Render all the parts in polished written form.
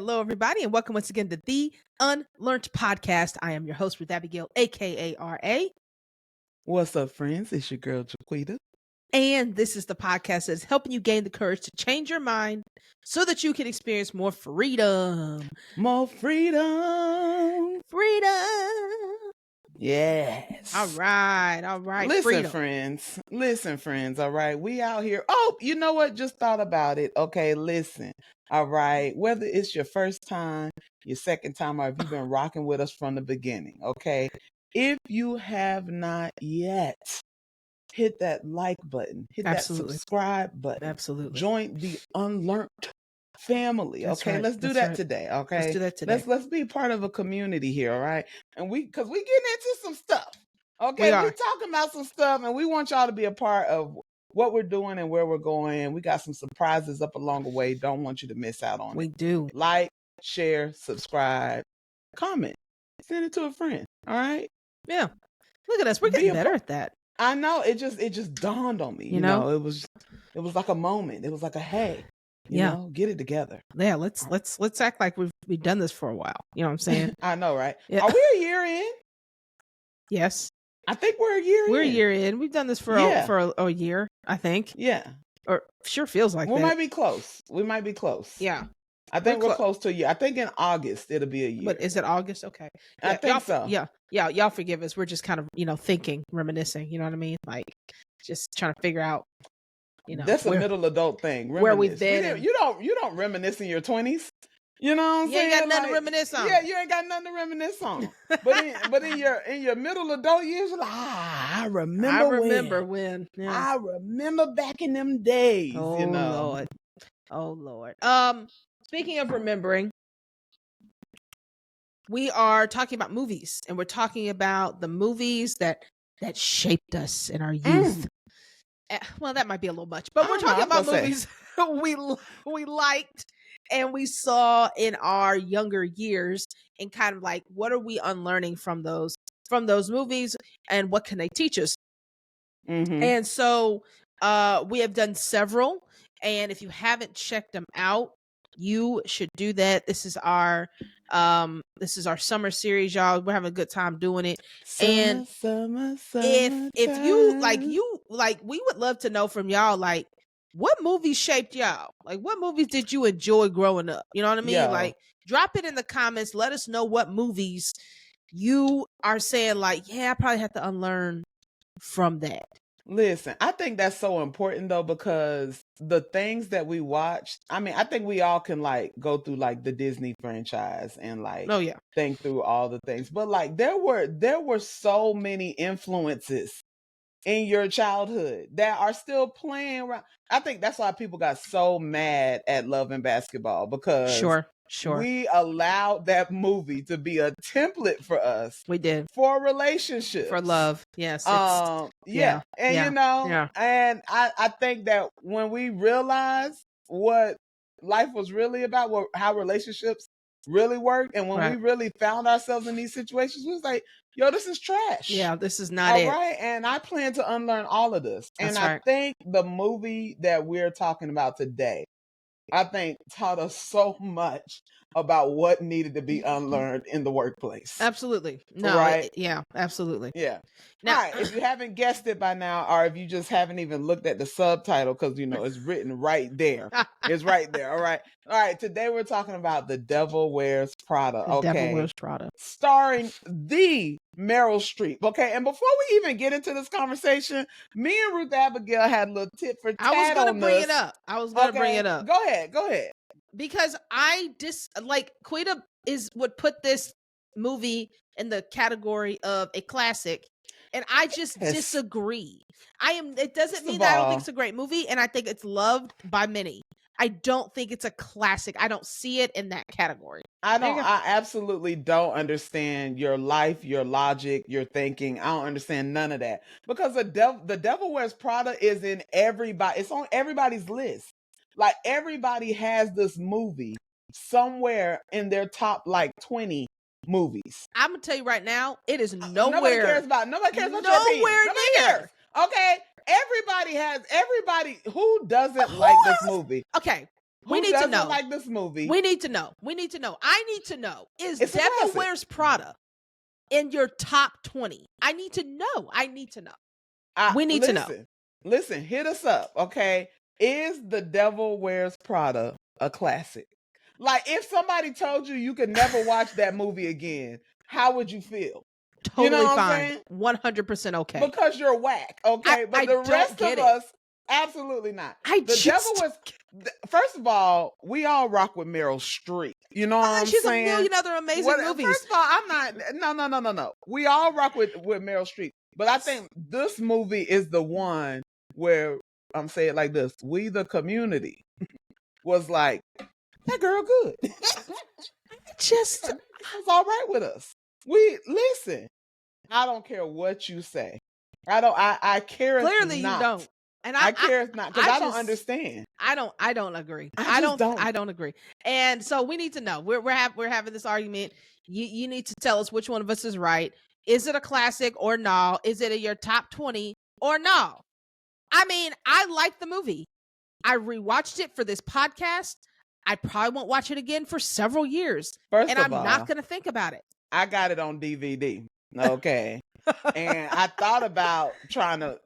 Hello, everybody, and welcome once again to the UnLearnT podcast. I am your host, Ruth Abigail, aka RA. What's up, friends? It's your girl, Jaquita. And this is the podcast that's helping you gain the courage to change your mind so that you can experience more freedom. More freedom. Freedom. Yes. All right. Listen, freedom. friends. All right. We out here. Oh, you know what? Just thought about it. Okay, listen. All right. Whether it's your first time, your second time, or if you've been rocking with us from the beginning. Okay. If you have not yet, hit that like button, hit Absolutely. that subscribe button. Absolutely. Join the UnLearnT family. That's Okay, right. let's do That's that right. today. Okay, Let's do that today. Let's be part of a community here. All right, and because we getting into some stuff. Okay, We are. talking about some stuff, and we want y'all to be a part of what we're doing and where we're going. We got some surprises up along the way. Don't want you to miss out on We it. do. Like, share, subscribe, comment, send it to a friend. All right. Yeah. Look at us. We're getting better at that. I know. It just dawned on me. You know, it was like a moment. It was like a hey. You know, get it together. Yeah, let's act like we've done this for a while. You know what I'm saying? I know, right? Yeah. Are we a year in? Yes. I think we're a year in. We're a year in. We've done this for a year, I think. Yeah. Or sure feels like we that. might be close. We might be close. Yeah. I think we're close to a year. I think in August it'll be a year. But is it August? Okay. Yeah, I think so. Yeah. Y'all forgive us. We're just kind of, thinking, reminiscing, you know what I mean? Like just trying to figure out, That's a middle adult thing. Reminisce. Where we've been. You don't reminisce in your 20s. You know what I'm saying? You ain't got nothing to reminisce on. Yeah, you ain't got nothing to reminisce on. But in your middle adult years, you're like, I remember when. Yeah. I remember back in them days. Oh, you know? Lord. Oh, Lord. Speaking of remembering, we are talking about movies, and we're talking about the movies that shaped us in our youth. Well, that might be a little much, but we're talking about movies we liked and we saw in our younger years, and kind of like, what are we unlearning from those movies, and what can they teach us? Mm-hmm. And so we have done several, and if you haven't checked them out, you should do that. This is our summer series, y'all. We're having a good time doing it. Summer, if you like, we would love to know from y'all, like, what movies shaped y'all? Like, what movies did you enjoy growing up? You know what I mean? Yeah. Like, drop it in the comments. Let us know what movies you are saying, like, yeah, I probably have to unlearn from that. Listen, I think that's so important though, because the things that we watched, I mean, I think we all can like go through like the Disney franchise and like think through all the things. But like there were so many influences in your childhood that are still playing around. I think that's why people got so mad at Love and Basketball, because Sure. we allowed that movie to be a template for us. We did. For relationships. For love. Yes. And and I think that when we realized what life was really about, how relationships really work, and when we really found ourselves in these situations, we was like, yo, this is trash. Yeah, this is not it. All right. And I plan to unlearn all of this. That's and I think the movie that we're talking about today, I think, taught us so much about what needed to be unlearned in the workplace. Absolutely. No, right? Yeah, absolutely. Yeah. Now, all right, if you haven't guessed it by now, or if you just haven't even looked at the subtitle, because, it's written right there. It's right there. All right. All right. Today we're talking about The Devil Wears Prada. The Devil Wears Prada. Starring the Meryl Streep. Okay. And before we even get into this conversation, me and Ruth Abigail had a little tip for tat. I was going to bring it up. Go ahead. Because Quita would put this movie in the category of a classic, and I just disagree. It doesn't mean that I don't think it's a great movie, and I think it's loved by many. I don't think it's a classic. I don't see it in that category. I absolutely don't understand your life, your logic, your thinking. I don't understand none of that, because the Devil Wears Prada is in everybody. It's on everybody's list. Like, everybody has this movie somewhere in their top like 20 movies. I'm gonna tell you right now, it is nowhere. Nobody cares about your opinion. Nowhere near. Okay, everybody who doesn't like this movie. Okay, We need to know. Like this movie? We need to know. I need to know. Is Devil Wears Prada in your top 20? I need to know. We need to know. Listen, hit us up, okay? Is The Devil Wears Prada a classic? Like, if somebody told you could never watch that movie again, how would you feel? Totally fine. 100% okay. Because you're whack, okay? But the rest of us, absolutely not. First of all, we all rock with Meryl Streep. You know what I'm saying? She's a million other amazing movies. First of all, I'm not. No. We all rock with Meryl Streep. But I think this movie is the one where, I'm saying it like this, we the community was like, that girl good. Just it's all right with us. We listen. I don't care what you say. I care. Clearly not. You don't. And I care not, because I don't understand. I don't agree. I don't agree. And so we need to know. We're having this argument. You need to tell us which one of us is right. Is it a classic or no? Is it in your top 20 or no? I mean, I like the movie. I rewatched it for this podcast. I probably won't watch it again for several years. I'm not going to think about it. I got it on DVD. Okay. And I thought about trying to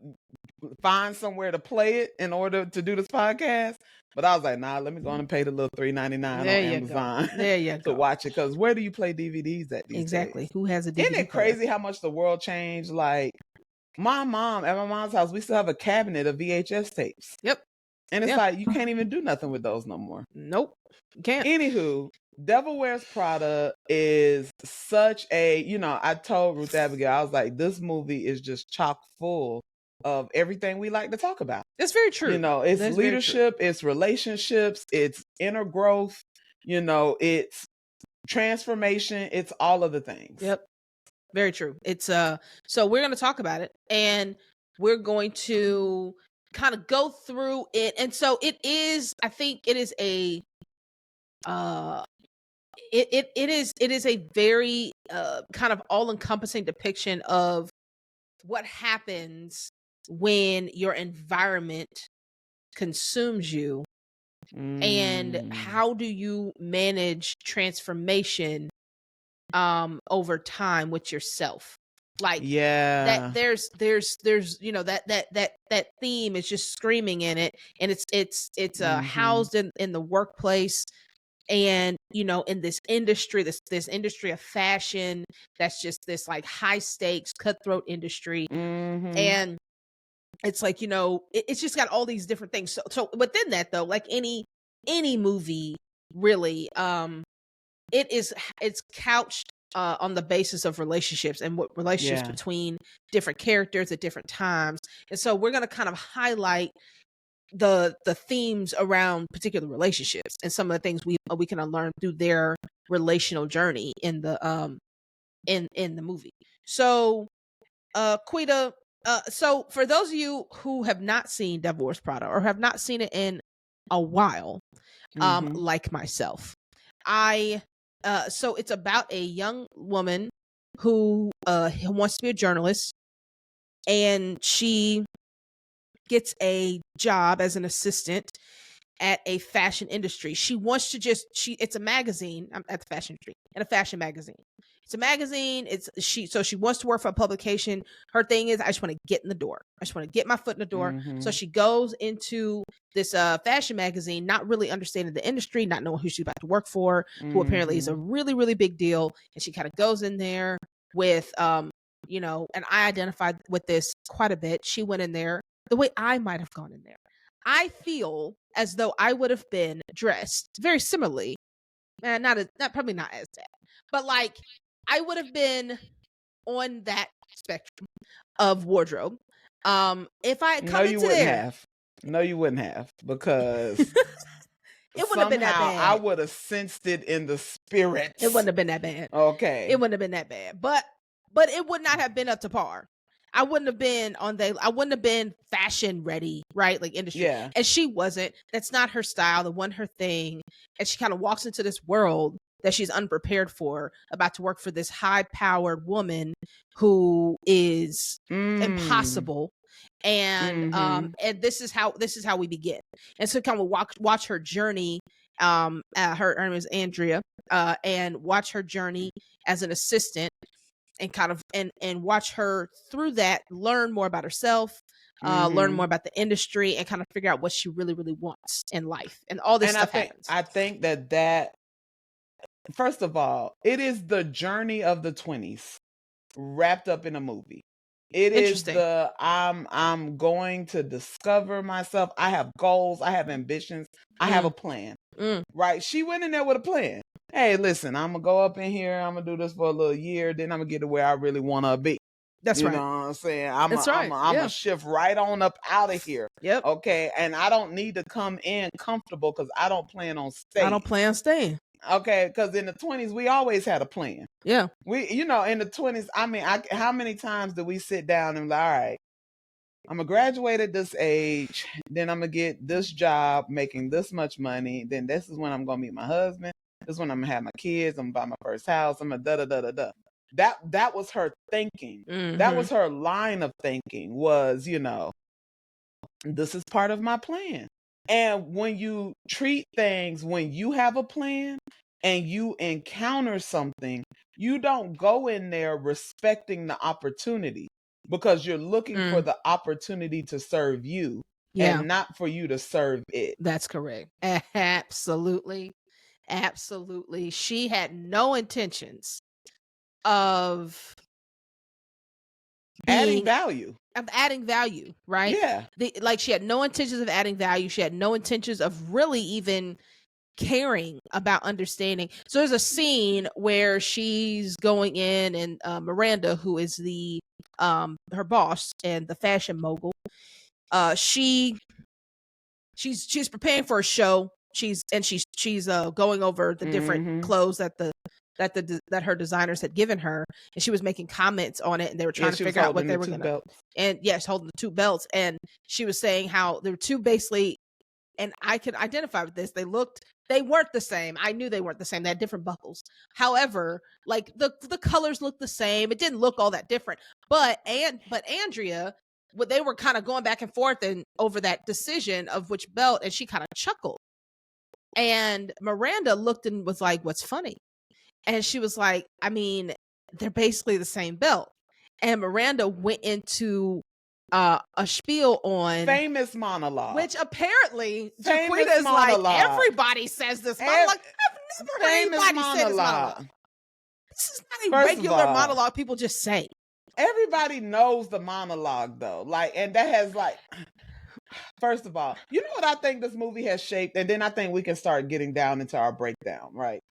find somewhere to play it in order to do this podcast. But I was like, nah, let me go on and pay the little $3.99 on Amazon to watch it. Because where do you play DVDs at these days? Who has a DVD? Isn't it crazy how much the world changed? Like, at my mom's house, we still have a cabinet of VHS tapes. Yep. And it's like, you can't even do nothing with those no more. Nope. You can't. Anywho, Devil Wears Prada is such a, I told Ruth Abigail, I was like, this movie is just chock full of everything we like to talk about. That's very true. It's That's leadership, it's relationships, it's inner growth, it's transformation, it's all of the things. Yep. Very true. It's so we're going to talk about it, and we're going to kind of go through it. And so it is, I think it is a it is a very kind of all-encompassing depiction of what happens when your environment consumes you, and how do you manage transformation over time with yourself. Like, that there's that theme is just screaming in it, and it's housed in the workplace, and in this industry, this industry of fashion, that's just this like high stakes cutthroat industry. And it's like, it's just got all these different things. So within that, though, like any movie really, it's couched on the basis of relationships, and what relationships between different characters at different times. And so we're going to kind of highlight the themes around particular relationships and some of the things we can unlearn through their relational journey in the in the movie. So Quita, so for those of you who have not seen Devil Wears Prada, or have not seen it in a while, like myself, so it's about a young woman who wants to be a journalist, and she gets a job as an assistant at a fashion industry. She wants to it's a magazine at the fashion industry, and a fashion magazine. It's a magazine. So she wants to work for a publication. Her thing is, I just want to get in the door. I just want to get my foot in the door. So she goes into this fashion magazine, not really understanding the industry, not knowing who she's about to work for, who apparently is a really, really big deal. And she kind of goes in there with, and I identified with this quite a bit. She went in there the way I might have gone in there. I feel as though I would have been dressed very similarly, and probably not as bad, but like I would have been on that spectrum of wardrobe. If I had come into there, no, you wouldn't have, because it wouldn't have been that bad. I would have sensed it in the spirit. It wouldn't have been that bad. Okay, it wouldn't have been that bad, but it would not have been up to par. I wouldn't have been I wouldn't have been fashion ready, right? Like industry. Yeah. And she wasn't. That's not her style. That wasn't her thing. And she kind of walks into this world that she's unprepared for, about to work for this high-powered woman who is impossible And and this is how we begin. And so kind of watch her journey. Her name is Andrea, and watch her journey as an assistant, and kind of and watch her through that, learn more about herself, learn more about the industry, and kind of figure out what she really, really wants in life. And all this stuff happens. I think that first of all, it is the journey of the 20s wrapped up in a movie. It is the I'm going to discover myself. I have goals. I have ambitions. I have a plan. Right? She went in there with a plan. Hey, listen, I'm going to go up in here. I'm going to do this for a little year. Then I'm going to get to where I really want to be. That's right. You know what I'm saying? I'm going to shift right on up out of here. Yep. Okay. And I don't need to come in comfortable because I don't plan on staying. I don't plan on staying. Okay, because in the 20s, we always had a plan. Yeah. We, you know, in the 20s, I mean, how many times do we sit down and like, all right, I'm going to graduate at this age, then I'm going to get this job making this much money, then this is when I'm going to meet my husband, this is when I'm going to have my kids, I'm going to buy my first house, I'm going to da-da-da-da-da. That was her thinking. That was her line of thinking was, you know, this is part of my plan. And when you treat things, when you have a plan and you encounter something, you don't go in there respecting the opportunity because you're looking for the opportunity to serve you and not for you to serve it. That's correct. Absolutely. Absolutely. She had no intentions of adding value. Right? Yeah. Like she had no intentions of adding value. She had no intentions of really even caring about understanding. So there's a scene where she's going in, and Miranda, who is the her boss and the fashion mogul, she's preparing for a show. She's going over the different clothes that her designers had given her, and she was making comments on it, and they were trying to figure out what they were going to. And yes, holding the two belts, and she was saying how there were two basically, and I could identify with this. They weren't the same. I knew they weren't the same. They had different buckles. However, like the colors looked the same. It didn't look all that different. But Andrea, they were kind of going back and forth and over that decision of which belt, and she kind of chuckled. And Miranda looked and was like, "What's funny?" And she was like, "I mean, they're basically the same belt." And Miranda went into a spiel on famous monologue, which apparently Jaquita is like, everybody says this monologue. I've never heard anybody say this monologue. This is not a regular monologue people just say. Everybody knows the monologue though. Like, and that has like, first of all, you know what I think this movie has shaped? And then I think we can start getting down into our breakdown, right?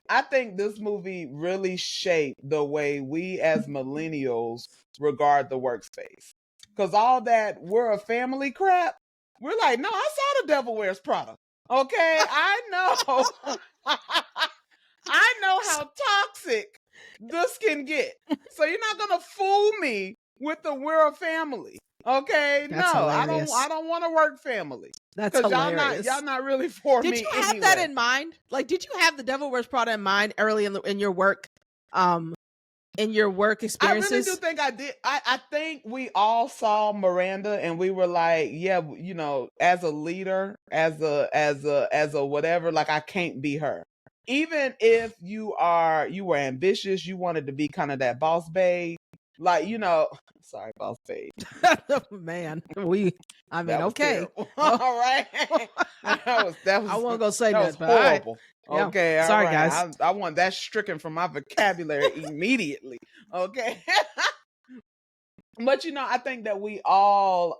I think this movie really shaped the way we as millennials regard the workspace. Because all that we're a family crap, we're like, no, I saw The Devil Wears Prada. Okay, I know. I know how toxic this can get. So you're not going to fool me with the we're a family. Okay, that's hilarious. I don't want to work family. That's hilarious. Y'all not really for me. Did you have that in mind? Like, did you have The Devil Wears Prada in mind early in your work? In your work experiences? I really do think I did. I think we all saw Miranda and we were like, yeah, you know, as a leader, as a whatever, like I can't be her. Even if you were ambitious, you wanted to be kind of that boss babe. Like, you know, sorry, boss babe. Man, okay. All right. that was I won't go say that. Horrible. Yeah. Okay, sorry, right. guys. I want that stricken from my vocabulary immediately. Okay, but you know, I think that we all,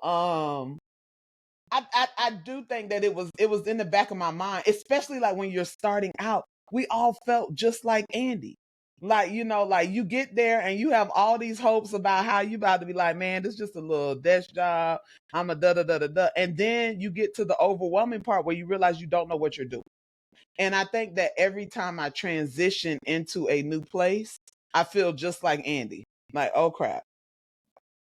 I do think that it was in the back of my mind, especially like when you're starting out. We all felt just like Andy. Like, you know, like you get there and you have all these hopes about how you about to be like, man, this is just a little desk job. I'm a da-da-da-da-da. And then you get to the overwhelming part where you realize you don't know what you're doing. And I think that every time I transition into a new place, I feel just like Andy. Like, oh crap.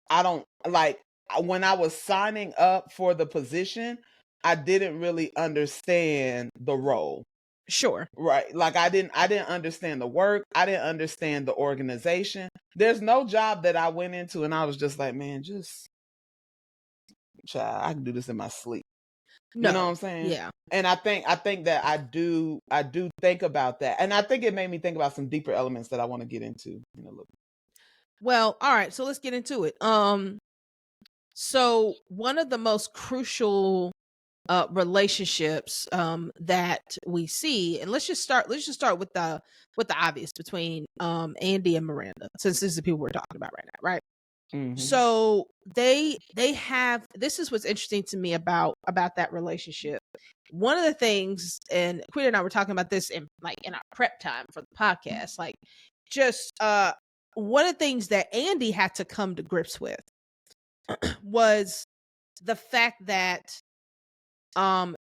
I don't like when I was signing up for the position, I didn't really understand the role. Sure. Right. Like I didn't understand the work. I didn't understand the organization. There's no job that I went into and I was just like, man, just child, I can do this in my sleep. No. You know what I'm saying? Yeah. And I think that I do think about that. And I think it made me think about some deeper elements that I want to get into in a little bit. Well, all right, so let's get into it. So one of the most crucial relationships that we see, and let's just start with the obvious between Andy and Miranda, since this is the people we're talking about right now, right? Mm-hmm. So they have, this is what's interesting to me about that relationship. One of the things, and Queen and I were talking about this in our prep time for the podcast, like just one of the things that Andy had to come to grips with was the fact that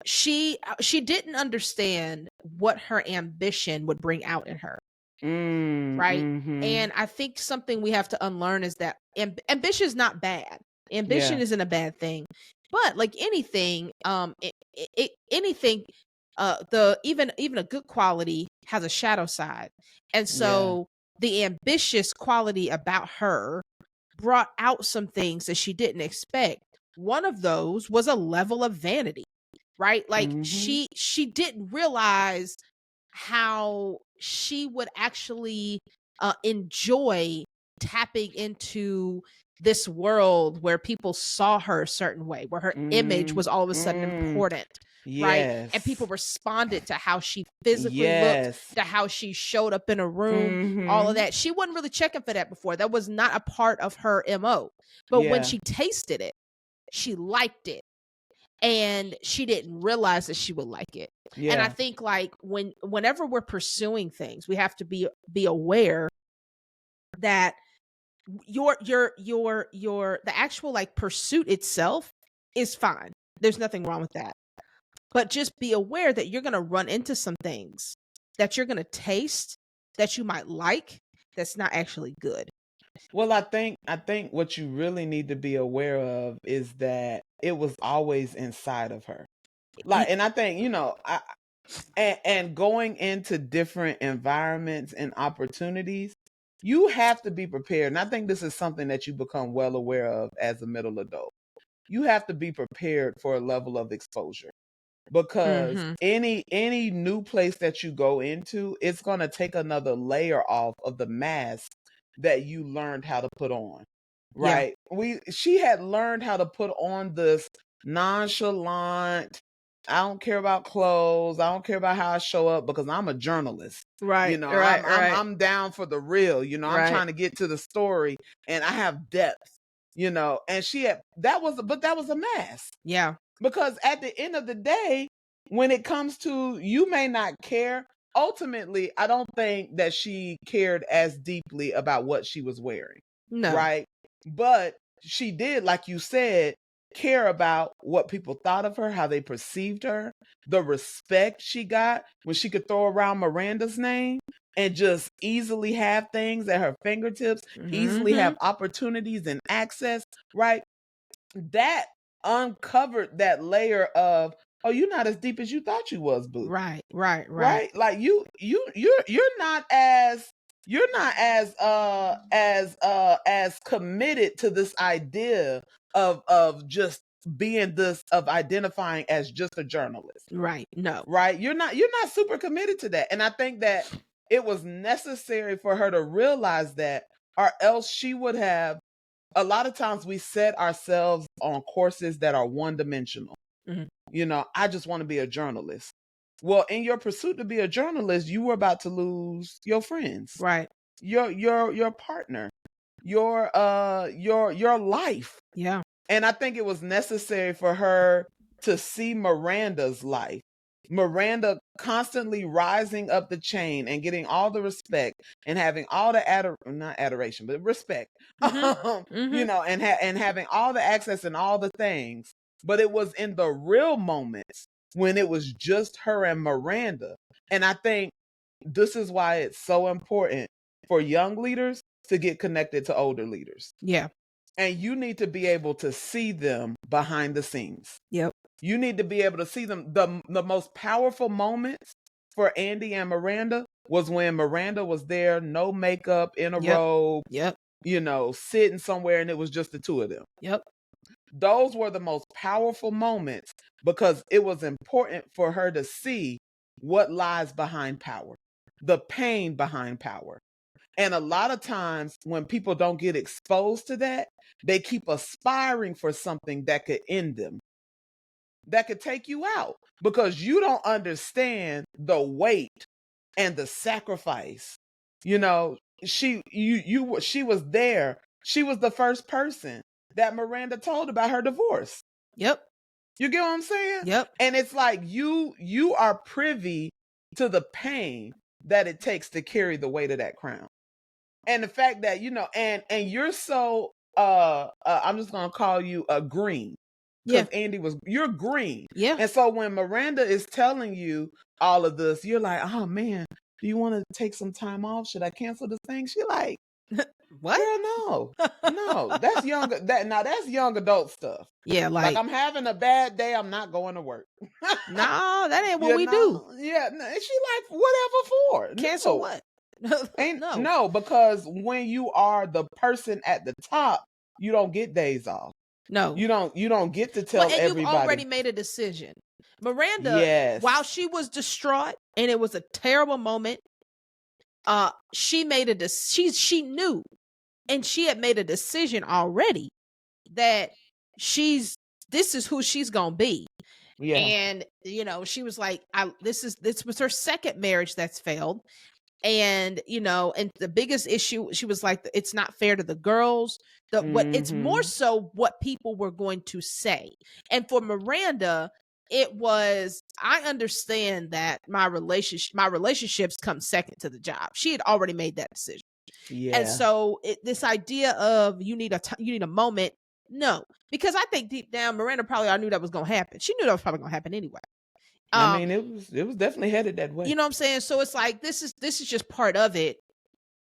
she didn't understand what her ambition would bring out in her. Right? Mm-hmm. And I think something we have to unlearn is that ambition is not bad. Ambition isn't a bad thing. But like anything, anything, even a good quality has a shadow side. And so the ambitious quality about her brought out some things that she didn't expect. One of those was a level of vanity, right? Like she didn't realize how she would actually enjoy tapping into this world where people saw her a certain way, where her image was all of a sudden important. Right? And people responded to how she physically looked, to how she showed up in a room, all of that. She wasn't really checking for that before. That was not a part of her MO. But when she tasted it, she liked it. And she didn't realize that she would like it. And I think like whenever we're pursuing things, we have to be aware that the actual like pursuit itself is fine. There's nothing wrong with that. But just be aware that you're going to run into some things that you're going to taste that you might like that's not actually good. Well, I think what you really need to be aware of is that it was always inside of her. Like, and I think, you know, and going into different environments and opportunities, you have to be prepared. And I think this is something that you become well aware of as a middle adult. You have to be prepared for a level of exposure. Because any new place that you go into, it's going to take another layer off of the mask that you learned how to put on. Right? She had learned how to put on this nonchalant, I don't care about clothes, I don't care about how I show up because I'm a journalist. Right. You know, right, I'm down for the real, you know, I'm trying to get to the story and I have depth, you know, and that was a mask. Yeah. Because at the end of the day, when it comes to you may not care, ultimately, I don't think that she cared as deeply about what she was wearing. No. Right? But she did, like you said, care about what people thought of her, how they perceived her, the respect she got when she could throw around Miranda's name and just easily have things at her fingertips, easily have opportunities and access, right? That uncovered that layer of, oh, you're not as deep as you thought you was, boo. Right. Like you're not as as committed to this idea of just being this, of identifying as just a journalist. Right. No. Right? You're not super committed to that. And I think that it was necessary for her to realize that, or else she would have. A lot of times we set ourselves on courses that are one-dimensional. You know, I just want to be a journalist. Well, in your pursuit to be a journalist, you were about to lose your friends. Right. Your partner. Your life. Yeah. And I think it was necessary for her to see Miranda's life. Miranda constantly rising up the chain and getting all the respect and having all the not adoration, but respect, you know, and having all the access and all the things. But it was in the real moments when it was just her and Miranda. And I think this is why it's so important for young leaders to get connected to older leaders. Yeah. And you need to be able to see them behind the scenes. Yep. You need to be able to see them. The most powerful moments for Andy and Miranda was when Miranda was there, no makeup, in a robe, you know, sitting somewhere, and it was just the two of them. Yep. those were the most powerful moments because it was important for her to see what lies behind power, the pain behind power. And a lot of times when people don't get exposed to that, they keep aspiring for something that could end them, that could take you out, because you don't understand the weight and the sacrifice. You know, she was there. She was the first person that Miranda told about her divorce. Yep. You get what I'm saying? Yep. And it's like you are privy to the pain that it takes to carry the weight of that crown. And the fact that, you know, and you're so I'm just gonna call you a green. Because Andy you're green. Yeah. And so when Miranda is telling you all of this, you're like, oh man, do you want to take some time off? Should I cancel this thing? She like, what? Girl, no. That's young adult stuff. Yeah, like I'm having a bad day, I'm not going to work. No, that ain't what we do. Yeah, she like, whatever for. Cancel what? No, because when you are the person at the top, you don't get days off. No, you don't get to tell everybody. You've already made a decision. Miranda, while she was distraught and it was a terrible moment, she made a she knew, and she had made a decision already that this is who she's gonna be. Yeah. And you know, she was like, this was her second marriage that's failed. And you know, and the biggest issue, she was like, it's not fair to the girls. What it's more so what people were going to say. And for Miranda, it was, I understand that my relationships come second to the job. She had already made that decision. Yeah. And so this idea of you need a moment, no, because I think deep down Miranda probably already knew that was going to happen. She knew that was probably going to happen anyway. I mean, it was definitely headed that way. You know what I'm saying? So it's like, this is just part of it.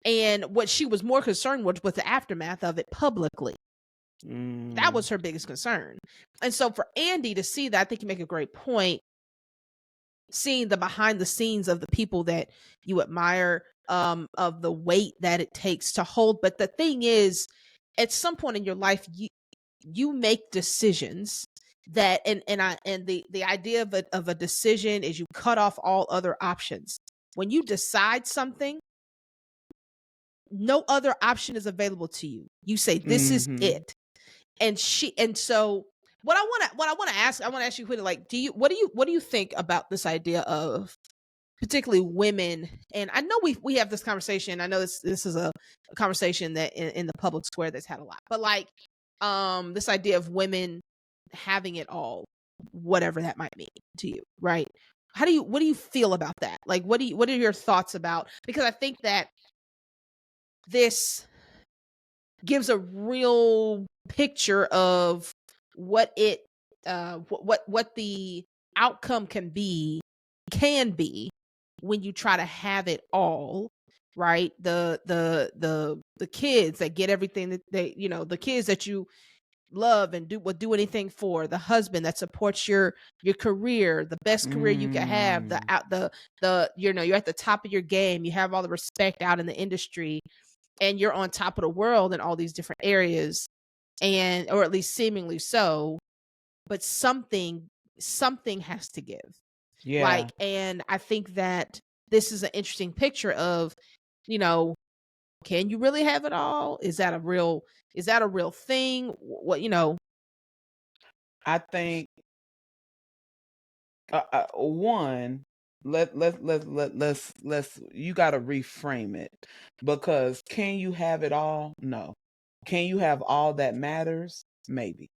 And what she was more concerned with was the aftermath of it publicly. That was her biggest concern. And so for Andy to see that, I think you make a great point. Seeing the behind the scenes of the people that you admire, of the weight that it takes to hold. But the thing is, at some point in your life, you make decisions that, and the idea of a decision is you cut off all other options. When you decide something, no other option is available to you. You say, this is it. And so what I want to ask you, like, what do you think about this idea of particularly women? And I know we have this conversation. I know this is a conversation that in the public square that's had a lot, but like, this idea of women having it all, whatever that might mean to you, right? What do you feel about that? Like, what are your thoughts about? Because I think that this gives a real picture of what the outcome can be when you try to have it all, right? The kids that get everything that they, you know, the kids that you love and would do anything for, the husband that supports your career, the best career you can have, the you know, you're at the top of your game, you have all the respect out in the industry, and you're on top of the world in all these different areas, and or at least seemingly so, but something has to give. Yeah. Like, and I think that this is an interesting picture of, you know, can you really have it all? Is that a real thing? What, you know? I think one, let's you got to reframe it, because can you have it all? No. Can you have all that matters? Maybe,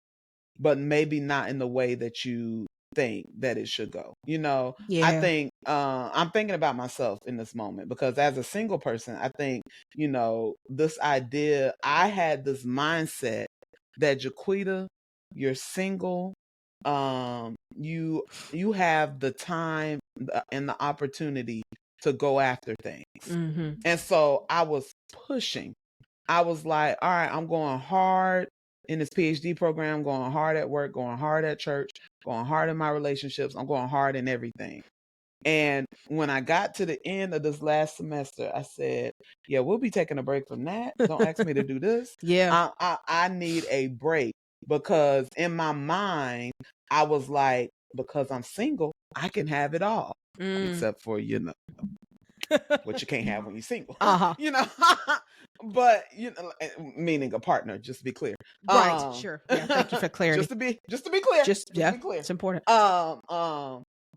but maybe not in the way that you think that it should go. You know, yeah. I think I'm thinking about myself in this moment, because as a single person, I think, you know, this idea, I had this mindset that, Jaquita, you're single, you have the time and the opportunity to go after things. And so I was pushing. I was like, all right, I'm going hard in this PhD program, going hard at work, going hard at church, going hard in my relationships. I'm going hard in everything. And when I got to the end of this last semester, I said, yeah, we'll be taking a break from that. Don't ask me to do this. Yeah. I need a break because in my mind, I was like, because I'm single, I can have it all. Except for, what you can't have when you're single. But meaning a partner, just to be clear. Right, sure. Yeah, thank you for clarity. Just to be clear. Just to be clear. It's important.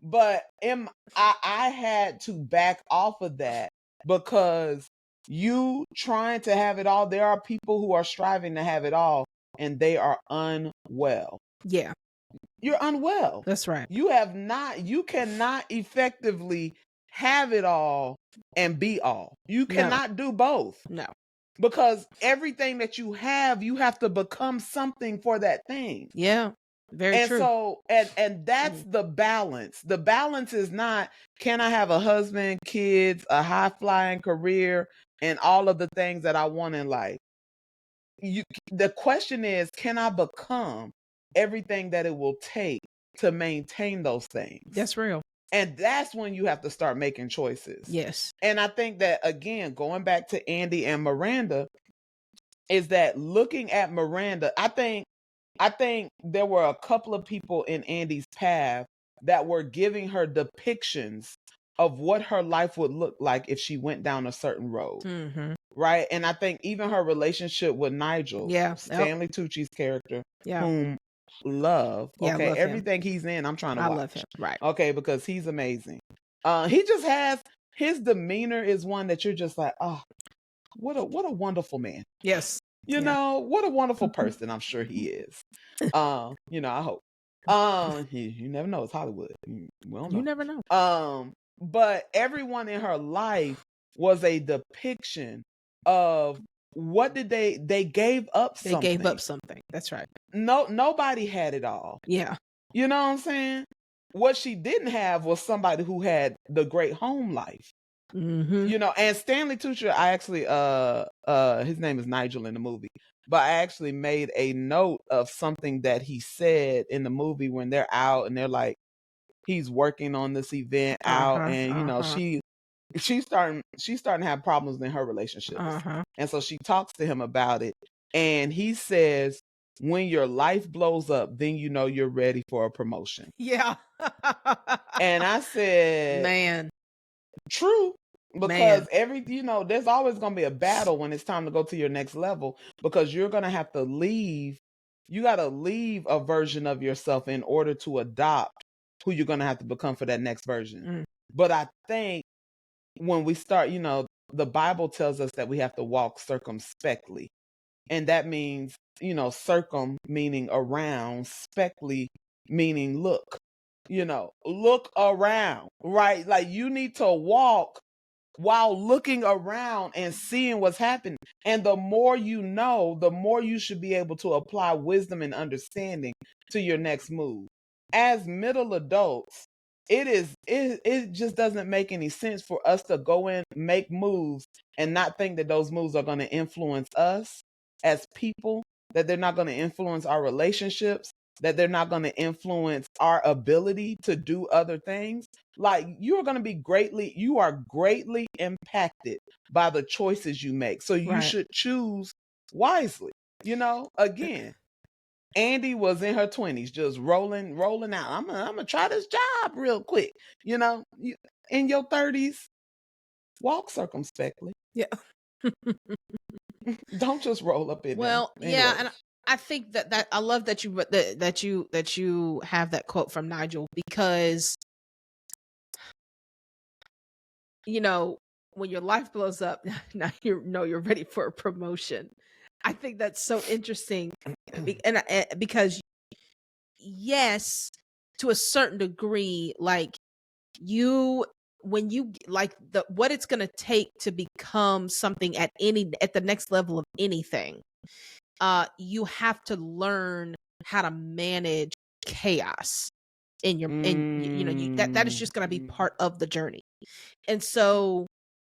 But I had to back off of that because you trying to have it all, there are people who are striving to have it all and they are unwell. Yeah. You're unwell. That's right. You cannot effectively have it all and be all. You cannot do both. No. Because everything that you have to become something for that thing. Yeah. Very true. So, and that's the balance. The balance is not, can I have a husband, kids, a high flying career, and all of the things that I want in life? The question is, can I become everything that it will take to maintain those things? That's real. And that's when you have to start making choices. Yes. And I think that, again, going back to Andy and Miranda, is that looking at Miranda, I think there were a couple of people in Andy's path that were giving her depictions of what her life would look like if she went down a certain road. Mm-hmm. Right. And I think even her relationship with Nigel, Stanley Tucci's character, whom love. Okay. Love everything he's in, I'm trying to watch. I love him. Right. Okay. Because he's amazing. He just has, his demeanor is one that you're just like, oh, what a wonderful man. Yes. You know, what a wonderful person I'm sure he is. I hope. You never know. It's Hollywood. We don't know. You never know. But everyone in her life was a depiction of what did they gave up something. They gave up something. That's right. Nobody had it all. Yeah. You know what I'm saying? What she didn't have was somebody who had the great home life. Mm-hmm. And Stanley Tucci, I actually his name is Nigel in the movie, but I actually made a note of something that he said in the movie when they're out and they're like, he's working on this event out, and she's starting to have problems in her relationships, and so she talks to him about it, and he says, when your life blows up, then you're ready for a promotion. Yeah. And I said, man, true. Because there's always going to be a battle when it's time to go to your next level, because you're going to have to leave. You got to leave a version of yourself in order to adopt who you're going to have to become for that next version. But I think when we start, the Bible tells us that we have to walk circumspectly. And that means, circum meaning around, spectly meaning look, look around, right? Like you need to walk while looking around and seeing what's happening. And the more you know, the more you should be able to apply wisdom and understanding to your next move. As middle adults, it just doesn't make any sense for us to go in, make moves, and not think that those moves are going to influence us as people, that they're not going to influence our relationships, that they're not going to influence our ability to do other things. Like you are greatly impacted by the choices you make. So you should choose wisely. Again, Andy was in her 20s, just rolling out. I'm gonna try this job real quick. In your 30s, walk circumspectly. Yeah. Don't just roll up in. Well, yeah, and I think that I love that you have that quote from Nigel, because when your life blows up, now you're ready for a promotion. I think that's so interesting, and because yes, to a certain degree, like when you like what it's going to take to become something at the next level of anything, you have to learn how to manage chaos in your that is just going to be part of the journey. And so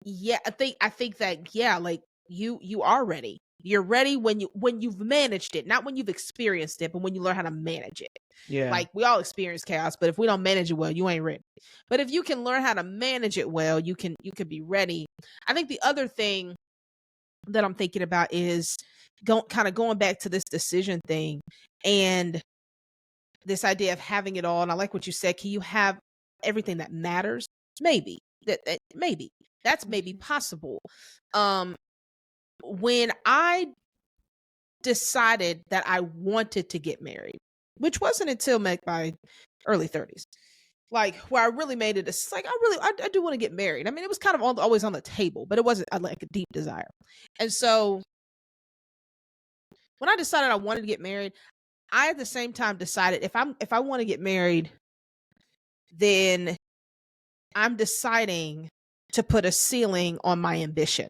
I think that like you are ready. You're ready when you've managed it, not when you've experienced it, but when you learn how to manage it. Yeah. Like we all experience chaos, but if we don't manage it well, you ain't ready. But if you can learn how to manage it well, you can be ready. I think the other thing that I'm thinking about is going back to this decision thing. And this idea of having it all, and I like what you said, can you have everything that matters? Maybe. That maybe. That's maybe possible. When I decided that I wanted to get married, which wasn't until my early 30s, like where I really made it. It's like I do want to get married. I mean, it was kind of always on the table, but it wasn't like a deep desire. And so when I decided I wanted to get married, I at the same time decided if I want to get married, then I'm deciding to put a ceiling on my ambition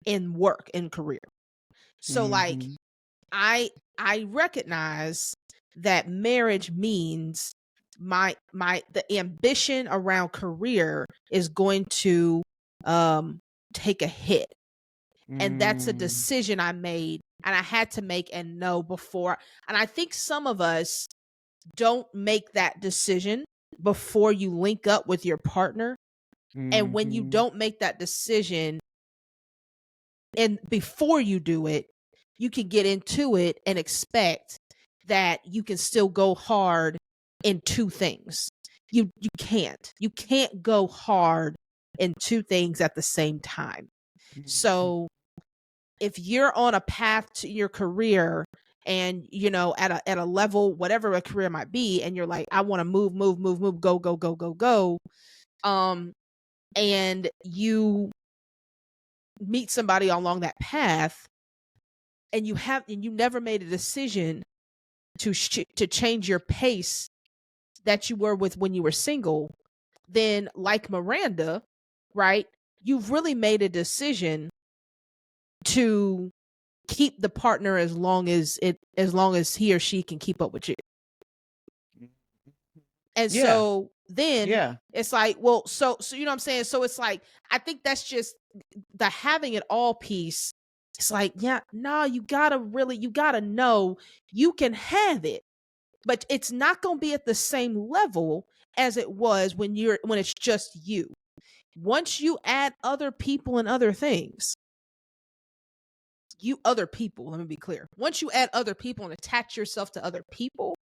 in work and career. So like I recognize that marriage means the ambition around career is going to take a hit. And that's a decision I made and I had to make and know before. And I think some of us don't make that decision before you link up with your partner. And when you don't make that decision and before you do it, you can get into it and expect that you can still go hard in two things. You can't go hard in two things at the same time. So if you're on a path to your career and at a level, whatever a career might be, and you're like, I want to move, go, and you meet somebody along that path and you never made a decision to change your pace that you were with when you were single, then like Miranda, right? You've really made a decision to keep the partner as long as he or she can keep up with you. And so then it's like, well, so you know what I'm saying? So it's like, I think that's just the having it all piece. It's like, yeah, no, you gotta know you can have it, but it's not gonna be at the same level as it was when it's just you. Once you add other people and other things, let me be clear. Once you add other people and attach yourself to other people,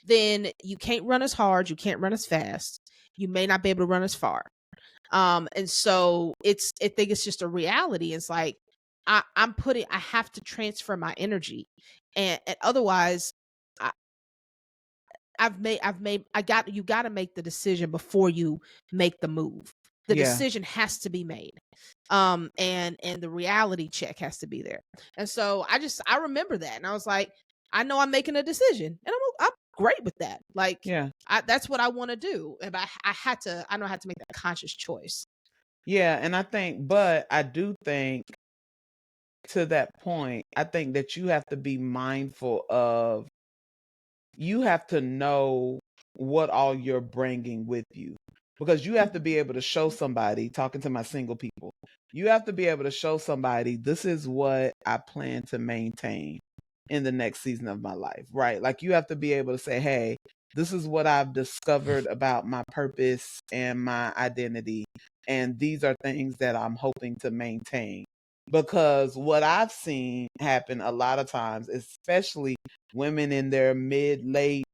then you can't run as hard, you can't run as fast, you may not be able to run as far. And so I think it's just a reality. It's like I have to transfer my energy, and otherwise, you got to make the decision before you make the move. The decision has to be made. And the reality check has to be there. And so I remember that, and I was like, I know I'm making a decision, and I'm great with that. Like, that's what I want to do. And I know I had to make that conscious choice. Yeah. And I do think to that point, I think that you have to be mindful of, you have to know what all you're bringing with you, because you have to be able to show somebody, talking to my single people, you have to be able to show somebody, this is what I plan to maintain in the next season of my life, right? Like, you have to be able to say, hey, this is what I've discovered about my purpose and my identity, and these are things that I'm hoping to maintain. Because what I've seen happen a lot of times, especially women in their late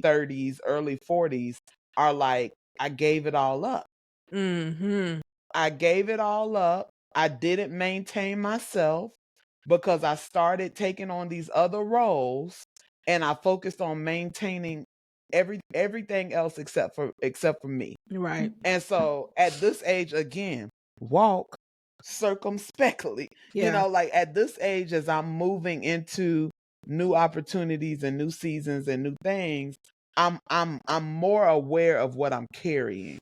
30s, early 40s, are like, I gave it all up. I gave it all up. I didn't maintain myself because I started taking on these other roles, and I focused on maintaining everything else except for me. Right. And so at this age, again, walk circumspectly. Like at this age, as I'm moving into new opportunities and new seasons and new things, I'm more aware of what I'm carrying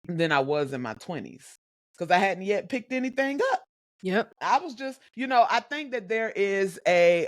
than I was in my 20s, because I hadn't yet picked anything up. Yep. I was just, I think that there is a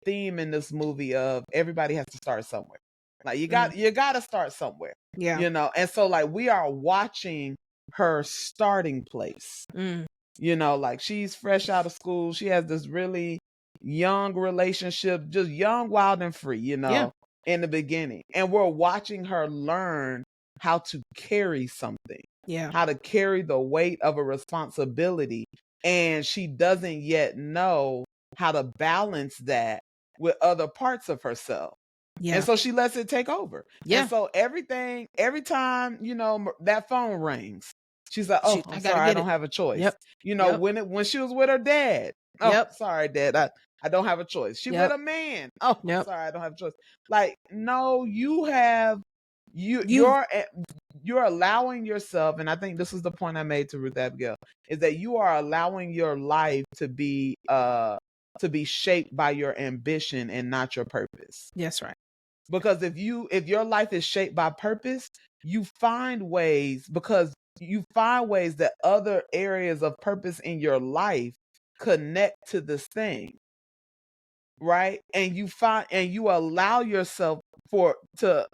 theme in this movie of everybody has to start somewhere. Like, you got to start somewhere. Yeah. And so like we are watching her starting place. Like, she's fresh out of school. She has this really young relationship, just young, wild, and free, in the beginning. And we're watching her learn how to carry something, how to carry the weight of a responsibility. And she doesn't yet know how to balance that with other parts of herself. Yeah. And so she lets it take over. Yeah. And so every time, that phone rings, she's like, oh, I'm sorry, I don't have a choice. Yep. When she was with her dad, oh, sorry, Dad, I don't have a choice. She with a man. Oh, sorry, I don't have a choice. Like, no, you're allowing yourself, and I think this is the point I made to Ruth Abigail, is that you are allowing your life to be shaped by your ambition and not your purpose. That's right. Because if your life is shaped by purpose, you find ways that other areas of purpose in your life connect to this thing. Right? And you allow yourself to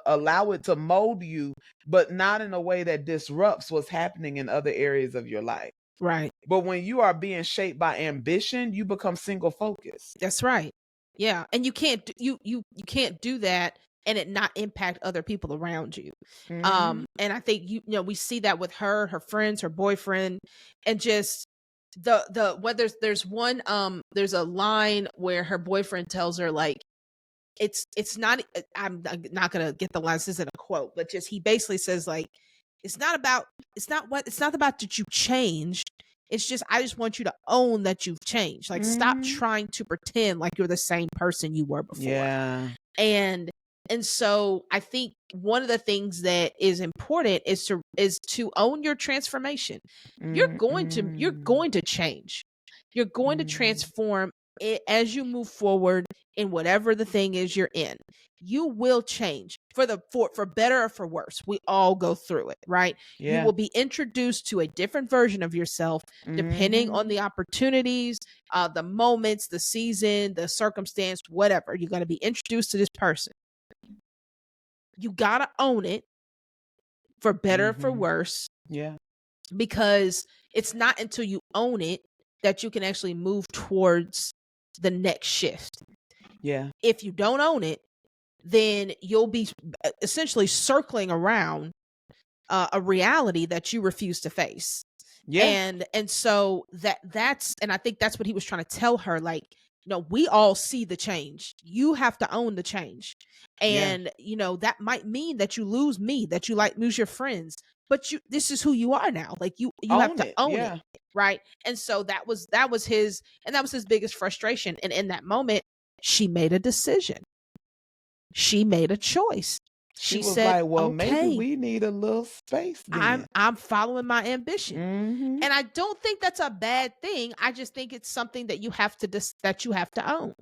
allow it to mold you, but not in a way that disrupts what's happening in other areas of your life. Right. But when you are being shaped by ambition, you become single focused. That's right. Yeah. And you can't do that and it not impact other people around you. Mm-hmm. And I think we see that with her friends, her boyfriend, and just whether there's one there's a line where her boyfriend tells her, like, it's not, I'm not gonna get the line, this isn't a quote, but just he basically says, like, it's not about that you changed, it's just, I just want you to own that you've changed. Like, stop trying to pretend like you're the same person you were before. Yeah. And so I think one of the things that is important is to own your transformation. You're going to change. You're going to transform it as you move forward in whatever the thing is you're in. You will change for better or for worse. We all go through it, right? Yeah. You will be introduced to a different version of yourself depending on the opportunities, the moments, the season, the circumstance, whatever. You're going to be introduced to this person. You got to own it for better or for worse. Yeah. Because it's not until you own it that you can actually move towards the next shift. Yeah. If you don't own it, then you'll be essentially circling around a reality that you refuse to face. Yeah. And so that's, and I think that's what he was trying to tell her. Like, we all see the change. You have to own the change. And, that might mean that you lose me, that you lose your friends, but this is who you are now. Like, you have to own it. Right. And so that was his biggest frustration. And in that moment, she made a decision. She made a choice. She said, like, well, okay, maybe we need a little space then. I'm following my ambition. And I don't think that's a bad thing. I just think it's something that you have to own.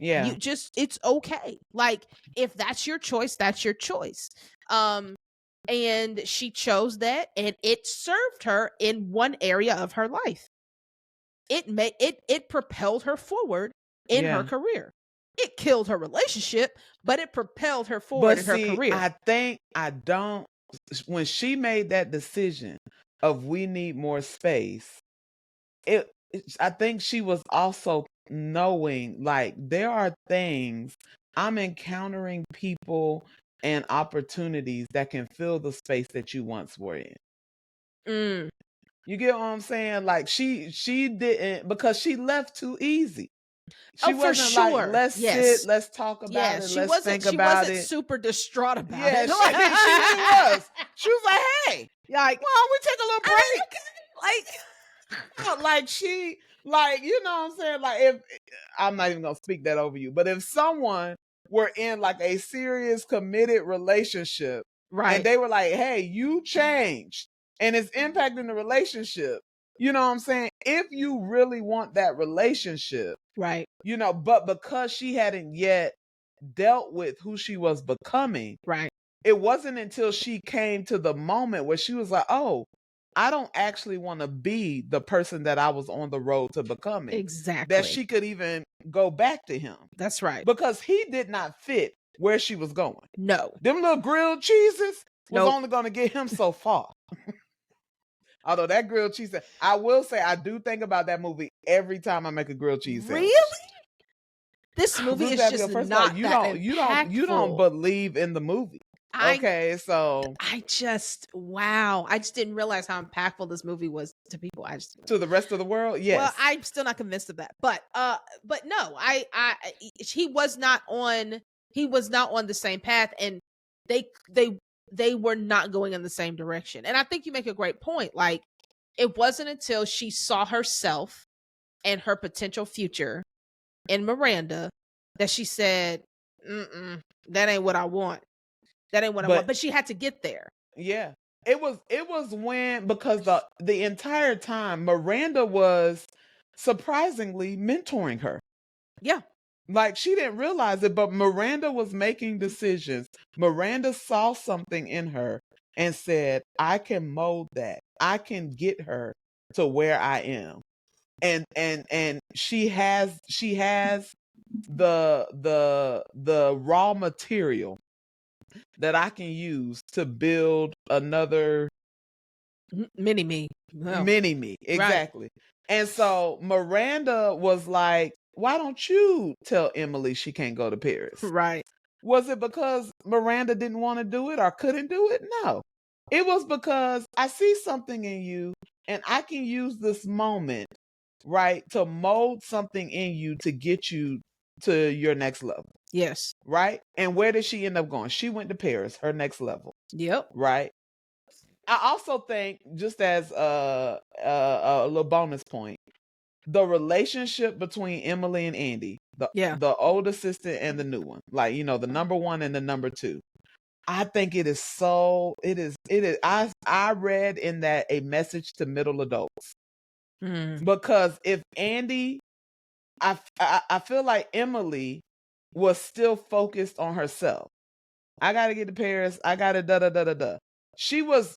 Yeah. It's okay. Like, if that's your choice, that's your choice. And she chose that, and it served her in one area of her life. It propelled her forward in her career. It killed her relationship, but it propelled her forward in her career. When she made that decision of we need more space, I think she was also knowing, like, there are things, I'm encountering people and opportunities that can fill the space that you once were in. You get what I'm saying? Like, she didn't, because she left too easy. She wasn't like, let's sit, let's talk about it, let's think about it. She wasn't super distraught about it. She really was. She was like, hey, like, why don't we take a little break? Like, she, like, you know what I'm saying? Like, if, I'm not even going to speak that over you, but if someone were in like a serious committed relationship, right, and they were like, hey, you changed and it's impacting the relationship, you know what I'm saying? If you really want that relationship, right, but because she hadn't yet dealt with who she was becoming, right, it wasn't until she came to the moment where she was like, oh, I don't actually want to be the person that I was on the road to becoming. Exactly. That she could even go back to him. That's right. Because he did not fit where she was going. No. Them little grilled cheeses was only going to get him so far. Although that grilled cheese, I will say, I do think about that movie every time I make a grilled cheese sandwich. Really? This movie is just not that impactful. You don't believe in the movie. Okay, so I just didn't realize how impactful this movie was to people. To the rest of the world, yes. Well, I'm still not convinced of that, but no, he was not on the same path, and they were not going in the same direction. And I think you make a great point. Like, it wasn't until she saw herself and her potential future in Miranda that she said, that ain't what I want. That ain't what I want. But she had to get there. Yeah. It was when, because the entire time Miranda was surprisingly mentoring her. Yeah. Like, she didn't realize it, but Miranda was making decisions. Miranda saw something in her and said, I can mold that. I can get her to where I am. And she has the raw material that I can use to build another mini-me. Mini-me. Exactly. Right. And so Miranda was like, why don't you tell Emily she can't go to Paris? Right. Was it because Miranda didn't want to do it or couldn't do it? No. It was because I see something in you and I can use this moment, right, to mold something in you to get you to your next level. Yes. Right? And where did she end up going? She went to Paris, her next level. Yep. Right? I also think, just as a little bonus point, the relationship between Emily and Andy, the old assistant and the new one, like, you know, the number one and the number two, I think it is. I read in that a message to middle adults, because if Andy, I feel like Emily was still focused on herself. I gotta get to Paris. I gotta da da da da da. She was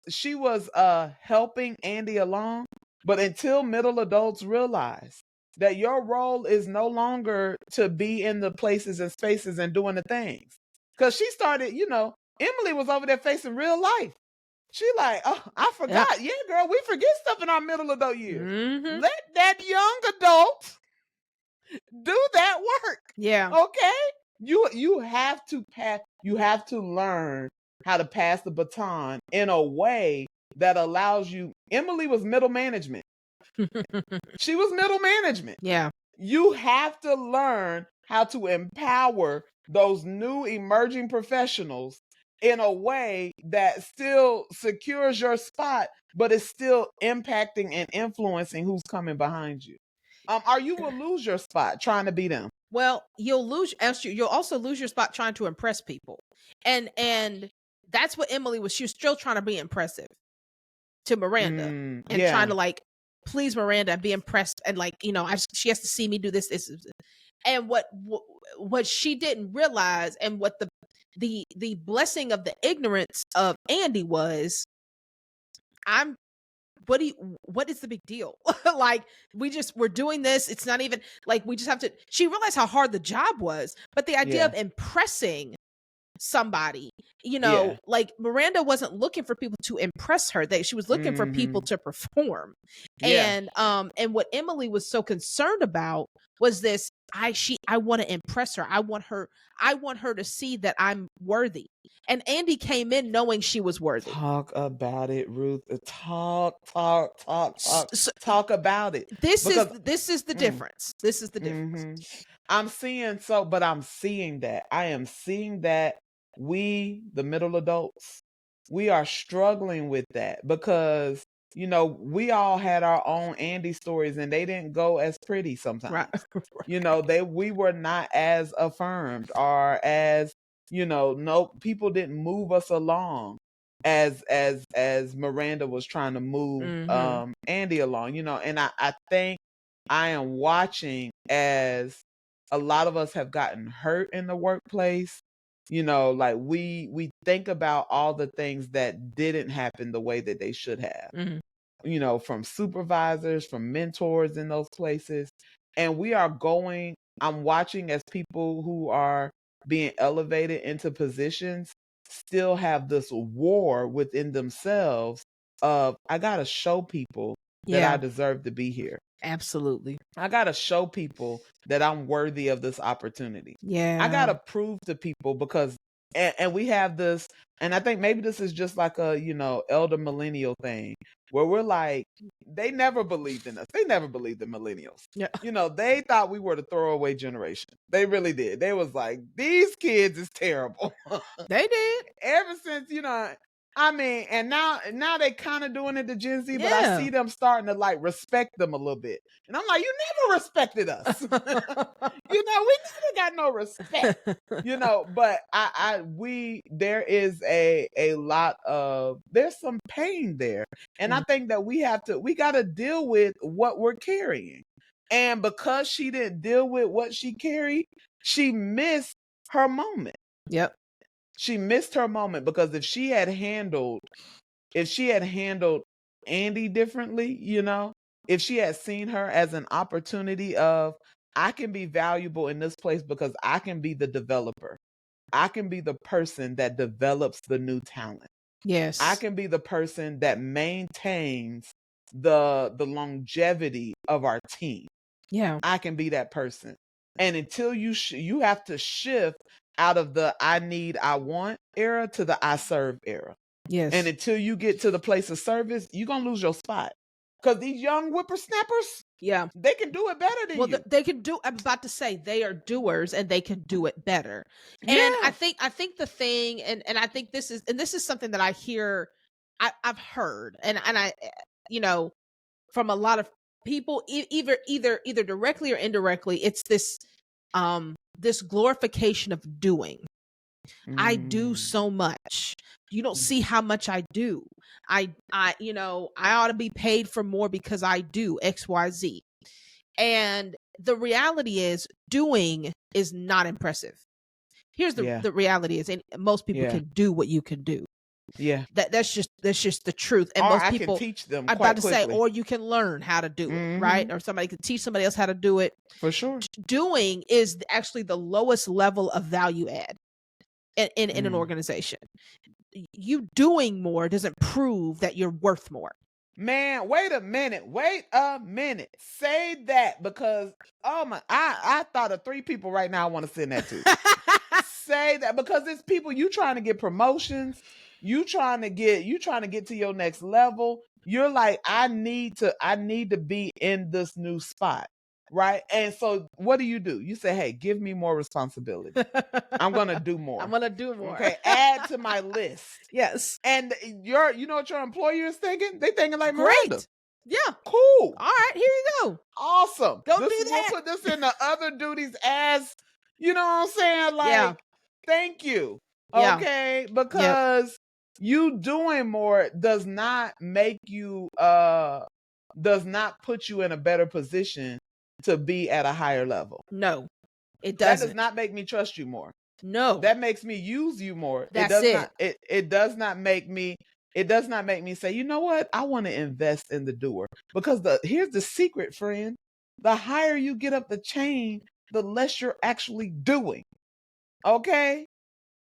helping Andy along, but until middle adults realize that your role is no longer to be in the places and spaces and doing the things. Because she started, you know, Emily was over there facing real life. She like, oh, I forgot. Yeah, girl, we forget stuff in our middle adult years. Let that young adult do that work. Yeah. Okay? You have to learn how to pass the baton in a way that allows you. Emily was middle management. She was middle management. Yeah. You have to learn how to empower those new emerging professionals in a way that still secures your spot, but is still impacting and influencing who's coming behind you. Or you will lose your spot trying to be them. Well, you'll also lose your spot trying to impress people. And that's what Emily was. She was still trying to be impressive to Miranda and trying to, like, please Miranda and be impressed. And, like, you know, she has to see me do this. And what she didn't realize, and what the blessing of the ignorance of Andy was, what is the big deal? Like, we're doing this. It's not even like, we just have to. She realized how hard the job was, but the idea of impressing somebody, you know, like, Miranda wasn't looking for people to impress her. She was looking for people to perform. And what Emily was so concerned about was this. I want to impress her. I want her to see that I'm worthy. And Andy came in knowing she was worthy. Talk about it, Ruth. Talk about it. This is the difference. This is the difference. I'm seeing that. I am seeing that we, the middle adults, we are struggling with that, because, you know, we all had our own Andy stories and they didn't go as pretty sometimes. Right. You know, we were not as affirmed, or as, you know, no, people didn't move us along as Miranda was trying to move Andy along, you know. And I think I am watching as a lot of us have gotten hurt in the workplace. You know, like, we think about all the things that didn't happen the way that they should have. You know, from supervisors, from mentors in those places. And I'm watching as people who are being elevated into positions still have this war within themselves of, I gotta show people that I deserve to be here. Absolutely. I gotta show people that I'm worthy of this opportunity. Yeah. I gotta prove to people, because and we have this, and I think maybe this is just like a, elder millennial thing where we're like, they never believed in us. They never believed in millennials. Yeah. They thought we were the throwaway generation. They really did. They was like, these kids is terrible. They did. Ever since, I mean, and now they kind of doing it to Gen Z, but I see them starting to like respect them a little bit. And I'm like, you never respected us. We never got no respect. But there is a lot of, there's some pain there. And I think that we got to deal with what we're carrying. And because she didn't deal with what she carried, she missed her moment. Yep. She missed her moment, because if she had handled Andy differently, if she had seen her as an opportunity of, I can be valuable in this place because I can be the developer. I can be the person that develops the new talent. Yes. I can be the person that maintains the longevity of our team. Yeah. I can be that person. And until you have to shift out of the I need, I want era to the I serve era. Yes. And until you get to the place of service, you're going to lose your spot. Because these young whippersnappers, they can do it better than you. Well, they can do, I'm about to say, they are doers and they can do it better. And I think the thing, and I think this is something that I hear, I've heard, and I, from a lot of people, either directly or indirectly, it's this glorification of doing. I do so much. You don't see how much I do. I ought to be paid for more because I do XYZ. And the reality is, doing is not impressive. Here's the reality is, and most people can do what you can do. Yeah. That's just the truth. And or most I people can teach them. I'm quite about to quickly. say, or you can learn how to do it, right? Or somebody can teach somebody else how to do it. For sure. Doing is actually the lowest level of value add in an organization. You doing more doesn't prove that you're worth more. Man, wait a minute. Say that, because I thought of 3 people right now I want to send that to. Say that, because it's people, you trying to get promotions, you trying to get to your next level. You're like, I need to be in this new spot. Right. And so what do? You say, hey, give me more responsibility. I'm going to do more. I'm going to do more. Okay. Add to my list. Yes. And you know what your employer is thinking? They thinking like, Miranda. Great. Yeah. Cool. All right. Here you go. Awesome. Go do that. We'll put this in the other duties as, you know what I'm saying? Like, thank you. Okay. Because you doing more does not make you, does not put you in a better position to be at a higher level. No, it doesn't. That does not make me trust you more. No. That makes me use you more. That's it does not make me say, you know what? I want to invest in the doer. Because here's the secret, friend. The higher you get up the chain, the less you're actually doing. Okay?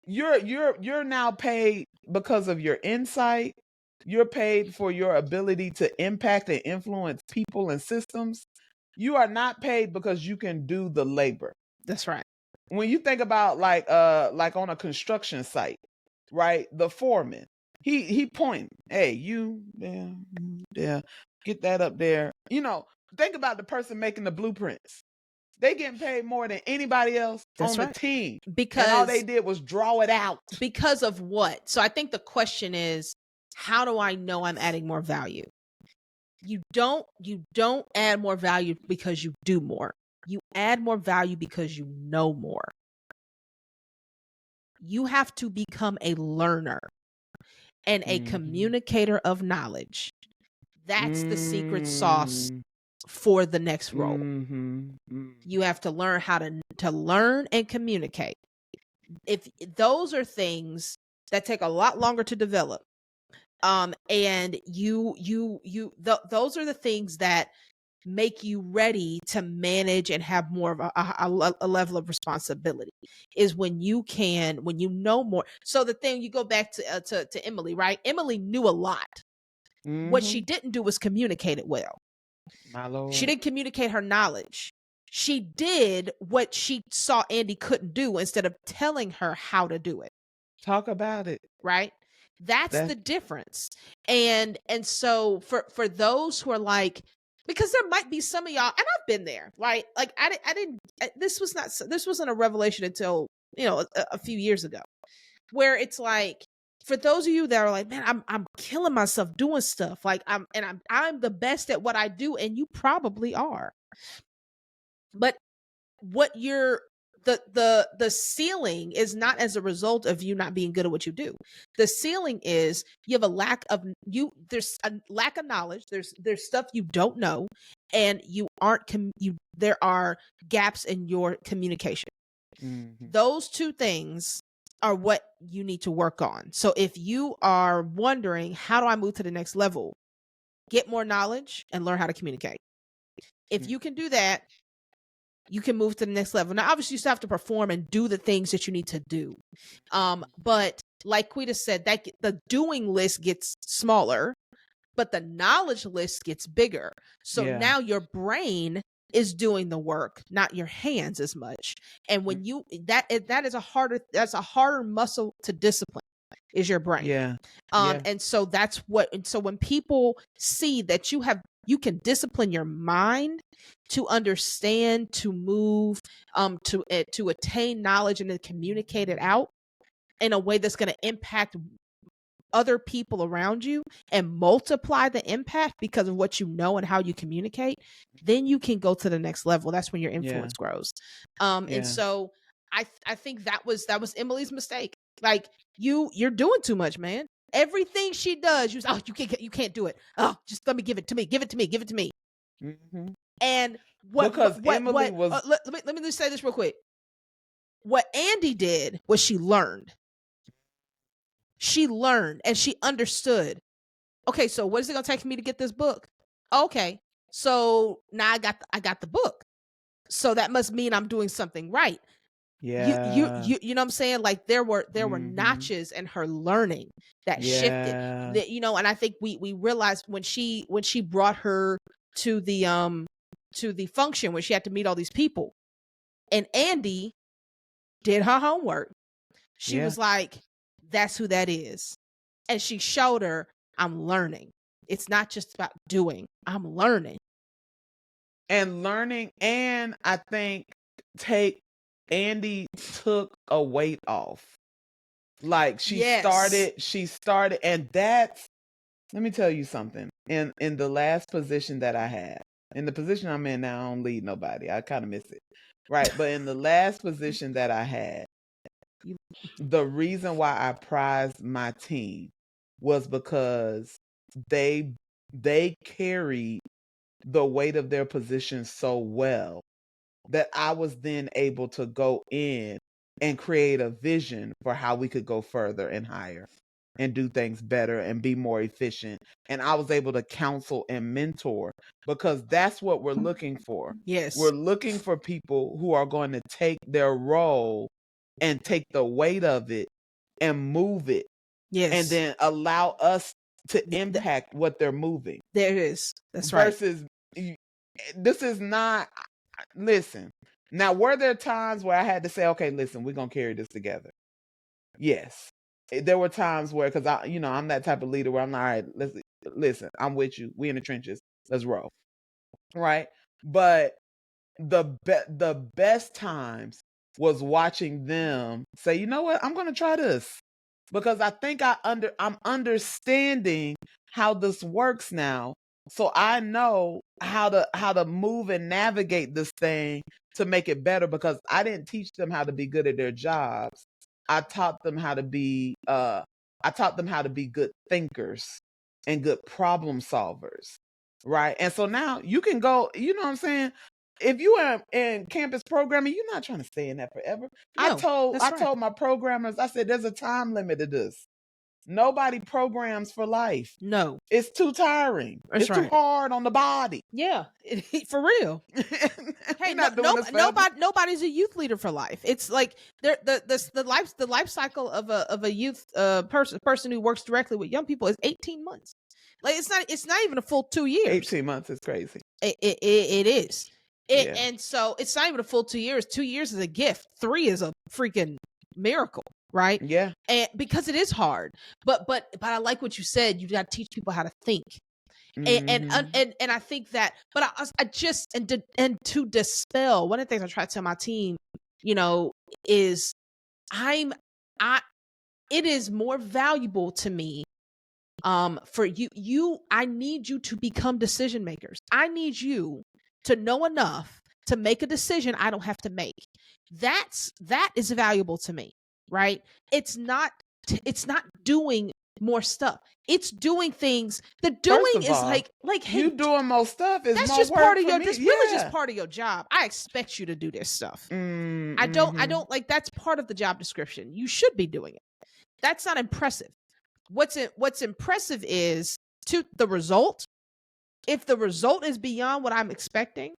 You're now paid because of your insight. You're paid for your ability to impact and influence people and systems. You are not paid because you can do the labor. That's right. When you think about like on a construction site, right? The foreman, he pointing, hey, you, get that up there. Think about the person making the blueprints. They getting paid more than anybody else on the team. Because all they did was draw it out. Because of what? So I think the question is, how do I know I'm adding more value? You don't add more value because you do more. You add more value because you know more. You have to become a learner and a communicator of knowledge. That's the secret sauce for the next role. You have to learn how to learn and communicate. If those are things that take a lot longer to develop, and those are the things that make you ready to manage and have more of a level of responsibility, is when you know more. So the thing, you go back to Emily, right? Emily knew a lot. What she didn't do was communicate it well. My Lord. She didn't communicate her knowledge. She did what she saw Andy couldn't do instead of telling her how to do it. Talk about it. Right? That's the difference. And so for those who are like, because there might be some of y'all, and I've been there, right? Like I didn't, this wasn't a revelation until, a few years ago, where it's like, for those of you that are like, man, I'm killing myself doing stuff. Like I'm the best at what I do, and you probably are. But what you're the ceiling is not as a result of you not being good at what you do. The ceiling is you have a lack of there's a lack of knowledge. There's stuff you don't know, and you aren't there are gaps in your communication. Mm-hmm. Those two things are what you need to work on. So if you are wondering, how do I move to the next level? Get more knowledge and learn how to communicate. If you can do that, you can move to the next level. Now, obviously, you still have to perform and do the things that you need to do. But like Quita said, that the doing list gets smaller, but the knowledge list gets bigger. So now your brain is doing the work, not your hands as much. And when that's a harder muscle to discipline, is your brain. And so so when people see that you can discipline your mind to understand, to move, to attain knowledge and then communicate it out in a way that's going to impact other people around you and multiply the impact because of what you know and how you communicate, then you can go to the next level. That's when your influence grows. And so I think that was Emily's mistake. Like you're doing too much, man. Everything she does, you can't do it. Oh, just let me give it to me. Give it to me. Give it to me. Mm-hmm. And Emily was. Let me just say this real quick. What Andy did was she learned. She learned and she understood. Okay, so what is it gonna take for me to get this book? Okay, so now I got the book. So that must mean I'm doing something right. Yeah, you know what I'm saying? Like there were notches in her learning that shifted. That, and I think we realized when she brought her to the function where she had to meet all these people, and Andy did her homework. She was like, that's who that is. And she showed her, I'm learning. It's not just about doing. I'm learning. And I think Andy took a weight off. Like she started, and let me tell you something. In the last position that I had, in the position I'm in now, I don't lead nobody. I kind of miss it. Right. But in the last position that I had, the reason why I prized my team was because they carried the weight of their position so well that I was then able to go in and create a vision for how we could go further and higher and do things better and be more efficient. And I was able to counsel and mentor, because that's what we're looking for. Yes. We're looking for people who are going to take their role and take the weight of it and move it. Yes. And then allow us to impact what they're moving. There it is. That's versus, right. This is not, listen. Now, were there times where I had to say, okay, listen, we're going to carry this together? Yes. There were times where, because I'm that type of leader where I'm like, all right, listen, I'm with you. We in the trenches. Let's roll. Right. But the best times was watching them say, you know what, I'm going to try this, because I think I'm understanding how this works now. So I know how to move and navigate this thing to make it better, because I didn't teach them how to be good at their jobs. I taught them how to be good thinkers and good problem solvers. Right. And so now you can go, you know what I'm saying? If you are in campus programming, you're not trying to stay in that forever. No, I told my programmers, I said, there's a time limit to this. Nobody programs for life. No. It's too tiring. It's too hard on the body. Yeah, for real. Hey, nobody's a youth leader for life. It's like the life cycle of a youth person who works directly with young people is 18 months. Like it's not even a full 2 years. 18 months is crazy. It is. And so it's not even a full 2 years. 2 years is a gift. 3 is a freaking miracle. right? Yeah. And because it is hard. But I like what you said. You got to teach people how to think. And I think that, but I just to dispel, one of the things I try to tell my team, is it is more valuable to me for you I need you to become decision makers. I need you to know enough to make a decision I don't have to make. That is valuable to me, right? It's not doing more stuff. It's doing things. The doing is all, like hey, you doing more stuff is that's more just work part of for your me. that's really just part of your job. I expect you to do this stuff. I don't like, that's part of the job description. You should be doing it. That's not impressive. What's impressive is to the result. If the result is beyond what I'm expecting,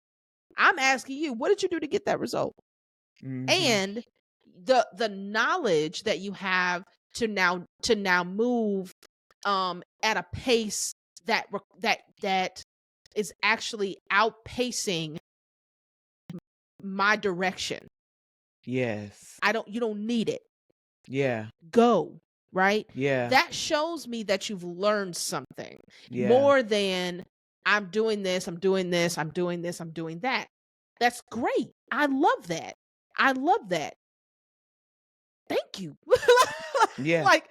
I'm asking you, what did you do to get that result? And the knowledge that you have to now move at a pace that is actually outpacing my direction. Yes. You don't need it. Yeah. Go. Right? Yeah. That shows me that you've learned something more than I'm doing this, I'm doing this, I'm doing this, I'm doing that. That's great. I love that. Thank you. Yeah. Like,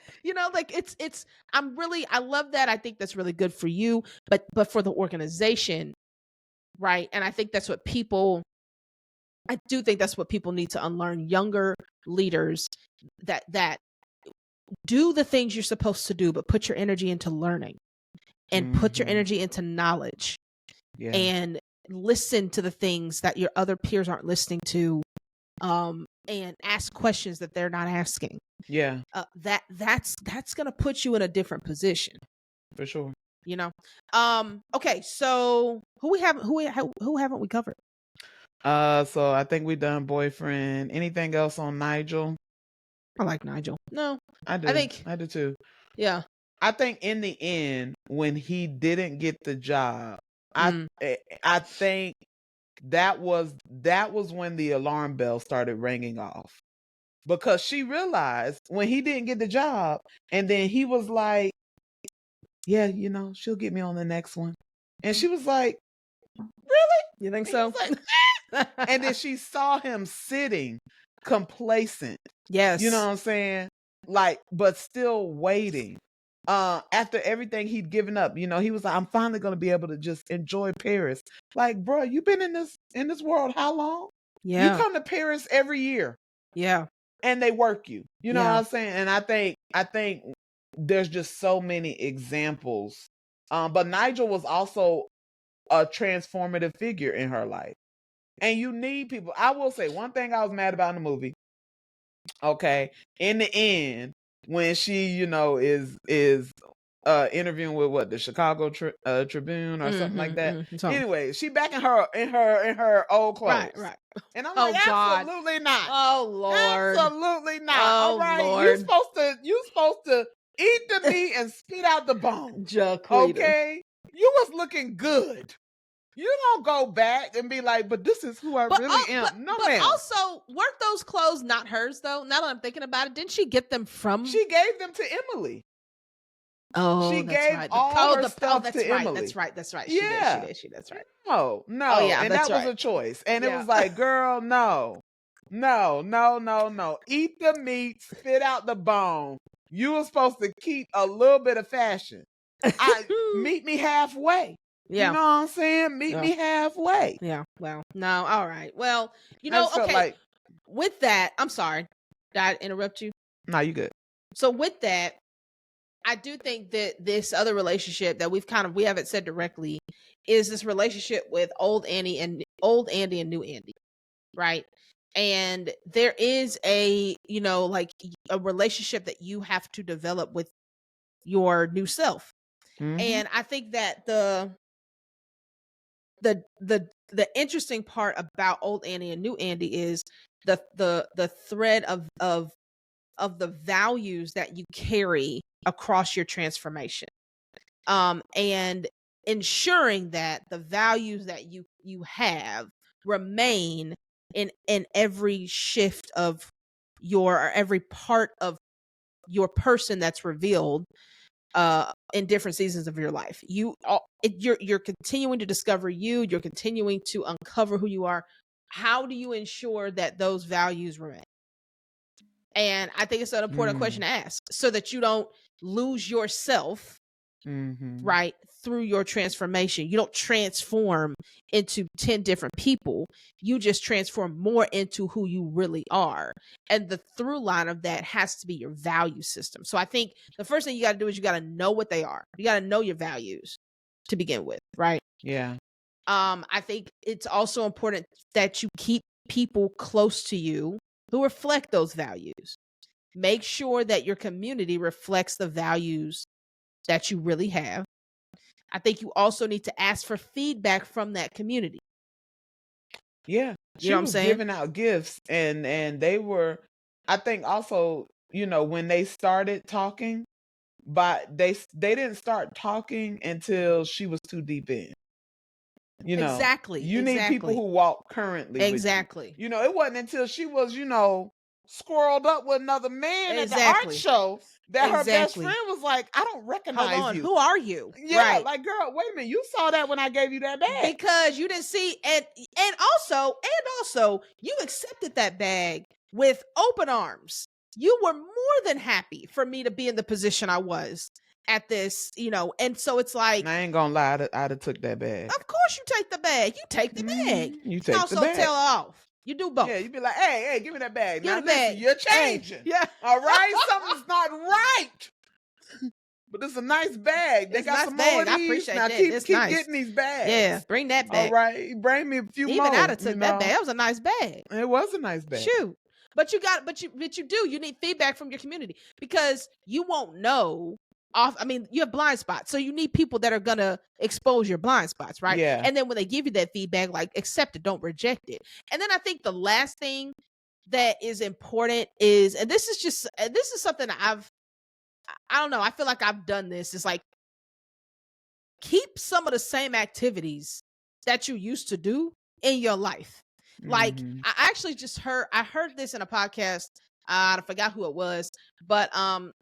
it's I love that. I think that's really good for you, but for the organization, right? And I think that's what I do think that's what people need to unlearn. Younger leaders that do the things you're supposed to do, but put your energy into learning and put your energy into knowledge and listen to the things that your other peers aren't listening to, and ask questions that they're not asking. Yeah. That's going to put you in a different position. For sure. Okay. So who haven't we covered? So I think we done boyfriend. Anything else on Nigel? I like Nigel. No, I do. I do too. Yeah. I think in the end, when he didn't get the job, I think that was when the alarm bell started ringing off, because she realized when he didn't get the job, and then he was like, yeah, she'll get me on the next one. And she was like, really? You think so? Like, and then she saw him sitting complacent. Yes. You know what I'm saying? Like, but still waiting. After everything he'd given up, he was like, I'm finally going to be able to just enjoy Paris. Like, bro, you've been in this world how long? Yeah. You come to Paris every year. Yeah. And they work you. You know what I'm saying? And I think there's just so many examples. But Nigel was also a transformative figure in her life. And you need people. I will say one thing I was mad about in the movie. Okay. In the end, when she, is interviewing with the Chicago Tribune or something like that. Anyway, she back in her old clothes. Right. And I'm like, absolutely not. Oh Lord. Absolutely not. Oh, all right. Lord. You supposed to eat the meat and spit out the bone. Jaquita. Okay. You was looking good. You don't go back and be like, but this is who I really am. No, ma'am. But also, weren't those clothes not hers, though? Now that I'm thinking about it, didn't she get them from... She gave them to Emily. Oh, she that's gave right. all her stuff that's to right. Emily. That's right. That's right. Yeah. She did. That's right. No. Oh, yeah, and that was a choice. And it was like, girl, no. Eat the meat, spit out the bone. You were supposed to keep a little bit of fashion. Meet me halfway. Yeah. You know what I'm saying? Meet me halfway. Yeah. Well, no. All right. Well, okay. With that, I'm sorry. Did I interrupt you? No, you good. So with that, I do think that this other relationship that we haven't said directly is this relationship with old Andy and new Andy. Right. And there is a relationship that you have to develop with your new self. And I think that the interesting part about old Andy and new Andy is the thread of the values that you carry across your transformation, and ensuring that the values that you have remain in every shift of every part of your person that's revealed in different seasons of your life. You're continuing to discover you're continuing to uncover who you are. How do you ensure that those values remain? And I think it's an important question to ask, so that you don't lose yourself, right, through your transformation. You don't transform into 10 different people. You just transform more into who you really are. And the through line of that has to be your value system. So I think the first thing you got to do is you got to know what they are. You got to know your values to begin with, right? Yeah. I think it's also important that you keep people close to you who reflect those values. Make sure that your community reflects the values that you really have. I think you also need to ask for feedback from that community. Yeah. You know what I'm was saying? giving out gifts, and they were, I think also, when they started talking, but they didn't start talking until she was too deep in. Exactly. You need people who walk currently exactly. with you. It wasn't until she was, squirreled up with another man at the art show that her best friend was like, I don't recognize Hold on, you. who are you? Yeah, right. like, girl, wait a minute. You saw that when I gave you that bag. Because you didn't see, and also you accepted that bag with open arms. You were more than happy for me to be in the position I was at this, and so it's like, I ain't gonna lie, I'd have took that bag. Of course you take the bag. You take the bag. You take also the bag. tell her off. You do both. Yeah, you be like, hey, give me that bag. Give now me the listen, bag. you're changing. Hey, yeah. All right? Something's not right. But it's a nice bag. They got some more of these. I appreciate now that. keep nice. getting these bags. Yeah, bring that back. All right, bring me a few Even more. I'd have took that bag. That was a nice bag. It was a nice bag. Shoot. But you do. You need feedback from your community, because you won't know. You have blind spots, so you need people that are gonna expose your blind spots, right? Yeah. And then when they give you that feedback, like, accept it, don't reject it. And then I think the last thing that is important is, and this is something I don't know, I feel like I've done this, is like, keep some of the same activities that you used to do in your life. Like, I actually I heard this in a podcast. I forgot who it was, but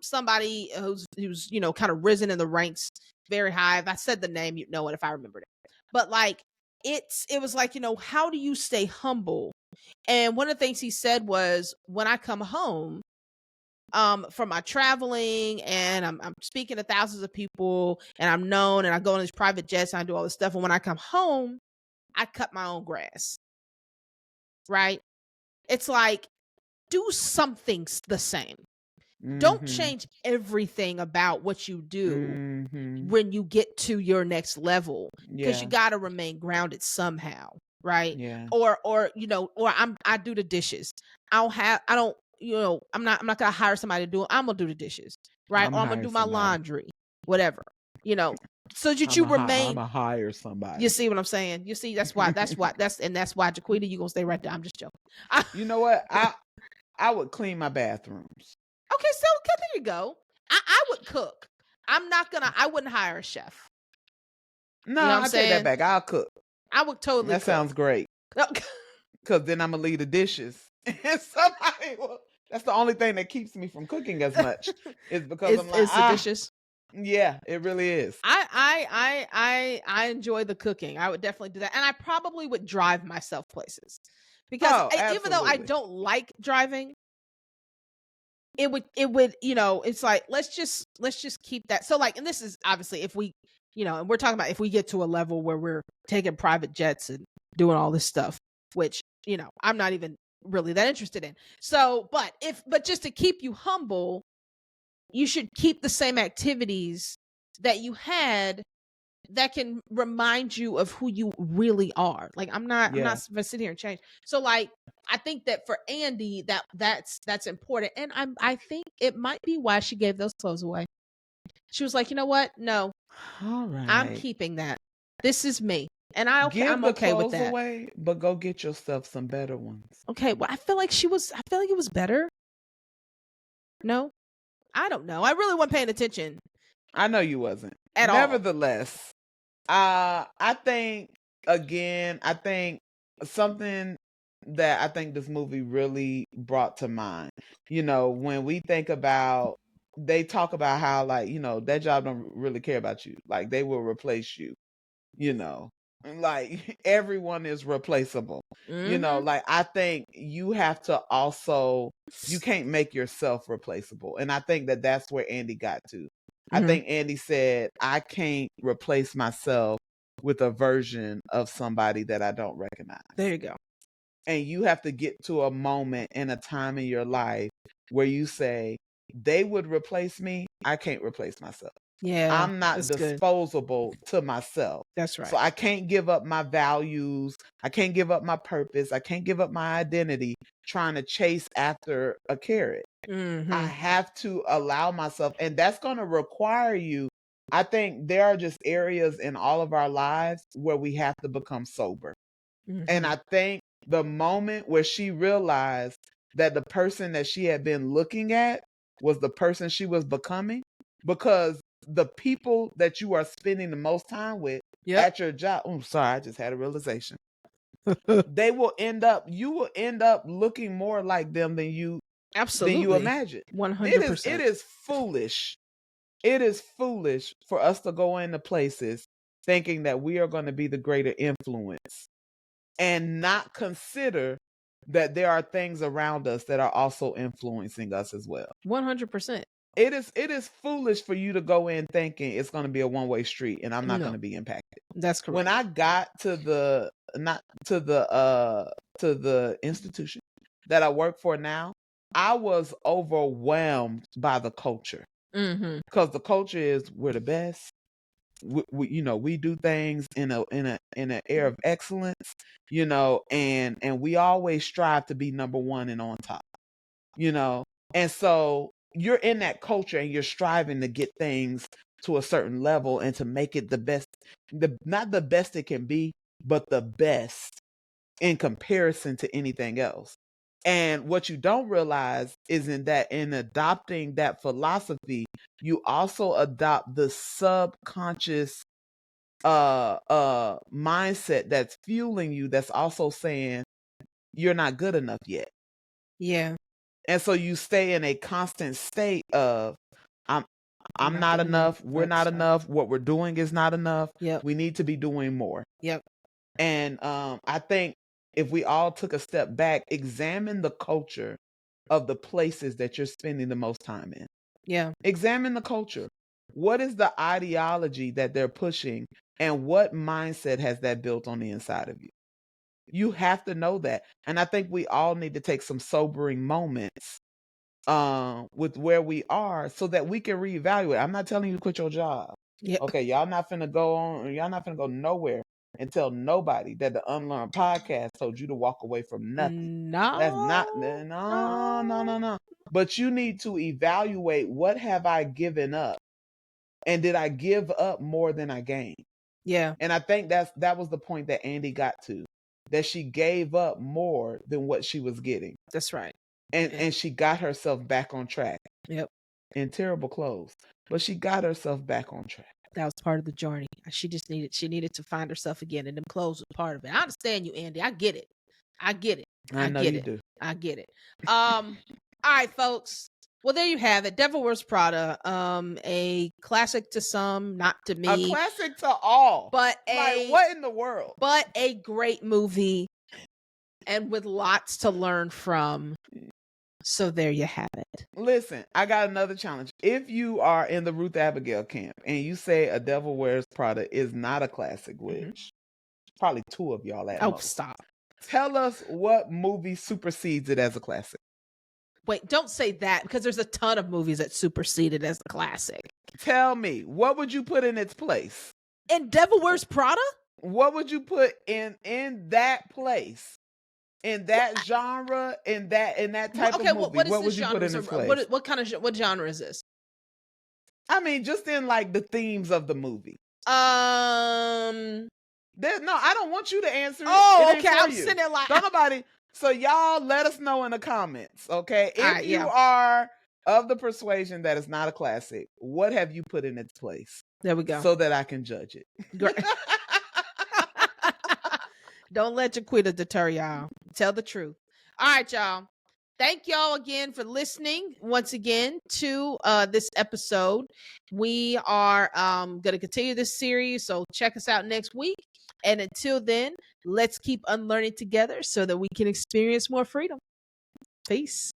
somebody who's kind of risen in the ranks very high. If I said the name, you'd know it if I remembered it. But like, it was like, how do you stay humble? And one of the things he said was, when I come home from my traveling, and I'm speaking to thousands of people, and I'm known, and I go on these private jets, and I do all this stuff, and when I come home, I cut my own grass. Right? It's like, do something the same. Don't change everything about what you do when you get to your next level, because you got to remain grounded somehow, right? Yeah. Or I do the dishes. I'm not gonna hire somebody to do it. I'm gonna do the dishes, right? Or I'm gonna do my laundry, whatever, so that you remain. I'm gonna hire somebody. You see what I'm saying? You see, that's why Jaquita, you gonna stay right there. I'm just joking. You know what? I would clean my bathrooms. Okay, so there you go. I would cook. I wouldn't hire a chef. No, I take that back. I'll cook. I would totally That cook. sounds great. Because then I'm going to leave the dishes. And somebody that's the only thing that keeps me from cooking as much. Is because I'm like, it's the dishes. Yeah, it really is. I enjoy the cooking. I would definitely do that. And I probably would drive myself places. Because even though I don't like driving, it would it's like, let's just keep that. So like, and this is obviously if we and we're talking about if we get to a level where we're taking private jets and doing all this stuff, which I'm not even really that interested in. So but just to keep you humble, you should keep the same activities that you had that can remind you of who you really are. Like, I'm not gonna sit here and change. So like, I think that for Andy, that's important. And I think it might be why she gave those clothes away. She was like, you know what? No. All right. I'm keeping that. This is me. And I'm okay with that. Away, but go get yourself some better ones. Okay. Well, I feel like it was better. No, I don't know. I really wasn't paying attention. I know you wasn't. All. Nevertheless, I think something that I think this movie really brought to mind. When we think about, they talk about how, like, that job don't really care about you. Like, they will replace you, like everyone is replaceable. Like, I think you have to also, you can't make yourself replaceable. And I think that that's where Andy got to. I think Andy said, I can't replace myself with a version of somebody that I don't recognize. There you go. And you have to get to a moment and a time in your life where you say, they would replace me, I can't replace myself. Yeah, I'm not disposable to myself. That's right. So I can't give up my values. I can't give up my purpose. I can't give up my identity trying to chase after a carrot. I have to allow myself, and that's going to require you. I think there are just areas in all of our lives where we have to become sober. And I think the moment where she realized that the person that she had been looking at was the person she was becoming, because the people that you are spending the most time with at your job, sorry, I just had a realization. You will end up looking more like them than you imagine. 100%. It is foolish. It is foolish for us to go into places thinking that we are going to be the greater influence and not consider that there are things around us that are also influencing us as well. 100%. It is foolish for you to go in thinking it's going to be a one-way street and I'm not going to be impacted. That's correct. When I got to the institution that I work for now, I was overwhelmed by the culture. Because the culture is, we're the best. We do things in an air of excellence, and we always strive to be number one and on top, and so you're in that culture and you're striving to get things to a certain level and to make it the best, not the best it can be, but the best in comparison to anything else. And what you don't realize is in adopting that philosophy, you also adopt the subconscious mindset that's fueling you, that's also saying you're not good enough yet. Yeah. And so you stay in a constant state of I'm not enough, we're not enough, what we're doing is not enough. We need to be doing more. And I think if we all took a step back, examine the culture of the places that you're spending the most time in. Examine the culture. What is the ideology that they're pushing, and what mindset has that built on the inside of you? You have to know that. And I think we all need to take some sobering moments with where we are so that we can reevaluate. I'm not telling you to quit your job. Okay, y'all not finna go nowhere and tell nobody that the UnLearnT podcast told you to walk away from nothing. No. That's not, no. But you need to evaluate, what have I given up? And did I give up more than I gained? Yeah. And I think that was the point that Andy got to, that she gave up more than what she was getting. That's right. And she got herself back on track. In terrible clothes, but she got herself back on track. That was part of the journey. She needed to find herself again, and them clothes were part of it. I understand you, Andy. I get it. I know you do. I get it. All right, folks. Well, there you have it. Devil Wears Prada. A classic to some, not to me. A classic to all. But what in the world? But a great movie, and with lots to learn from. So there you have it. Listen, I got another challenge. If you are in the Ruth Abigail camp and you say A Devil Wears Prada is not a classic, which probably two of y'all at most. Stop. Tell us what movie supersedes it as a classic. Wait, don't say that, because there's a ton of movies that supersede it as a classic. Tell me, what would you put in its place? In Devil Wears Prada? What would you put in that place? In that genre, in that type of movie, what would you put in its place? What genre is this? I mean, just in like the themes of the movie. I don't want you to answer it. Oh, okay. I'm sitting there like, don't nobody. So y'all let us know in the comments, okay? If you are of the persuasion that it's not a classic, what have you put in its place? There we go. So that I can judge it. Great. Don't let Jaquita deter y'all. Tell the truth. All right, y'all. Thank y'all again for listening once again to this episode. We are going to continue this series, so check us out next week. And until then, let's keep unlearning together so that we can experience more freedom. Peace.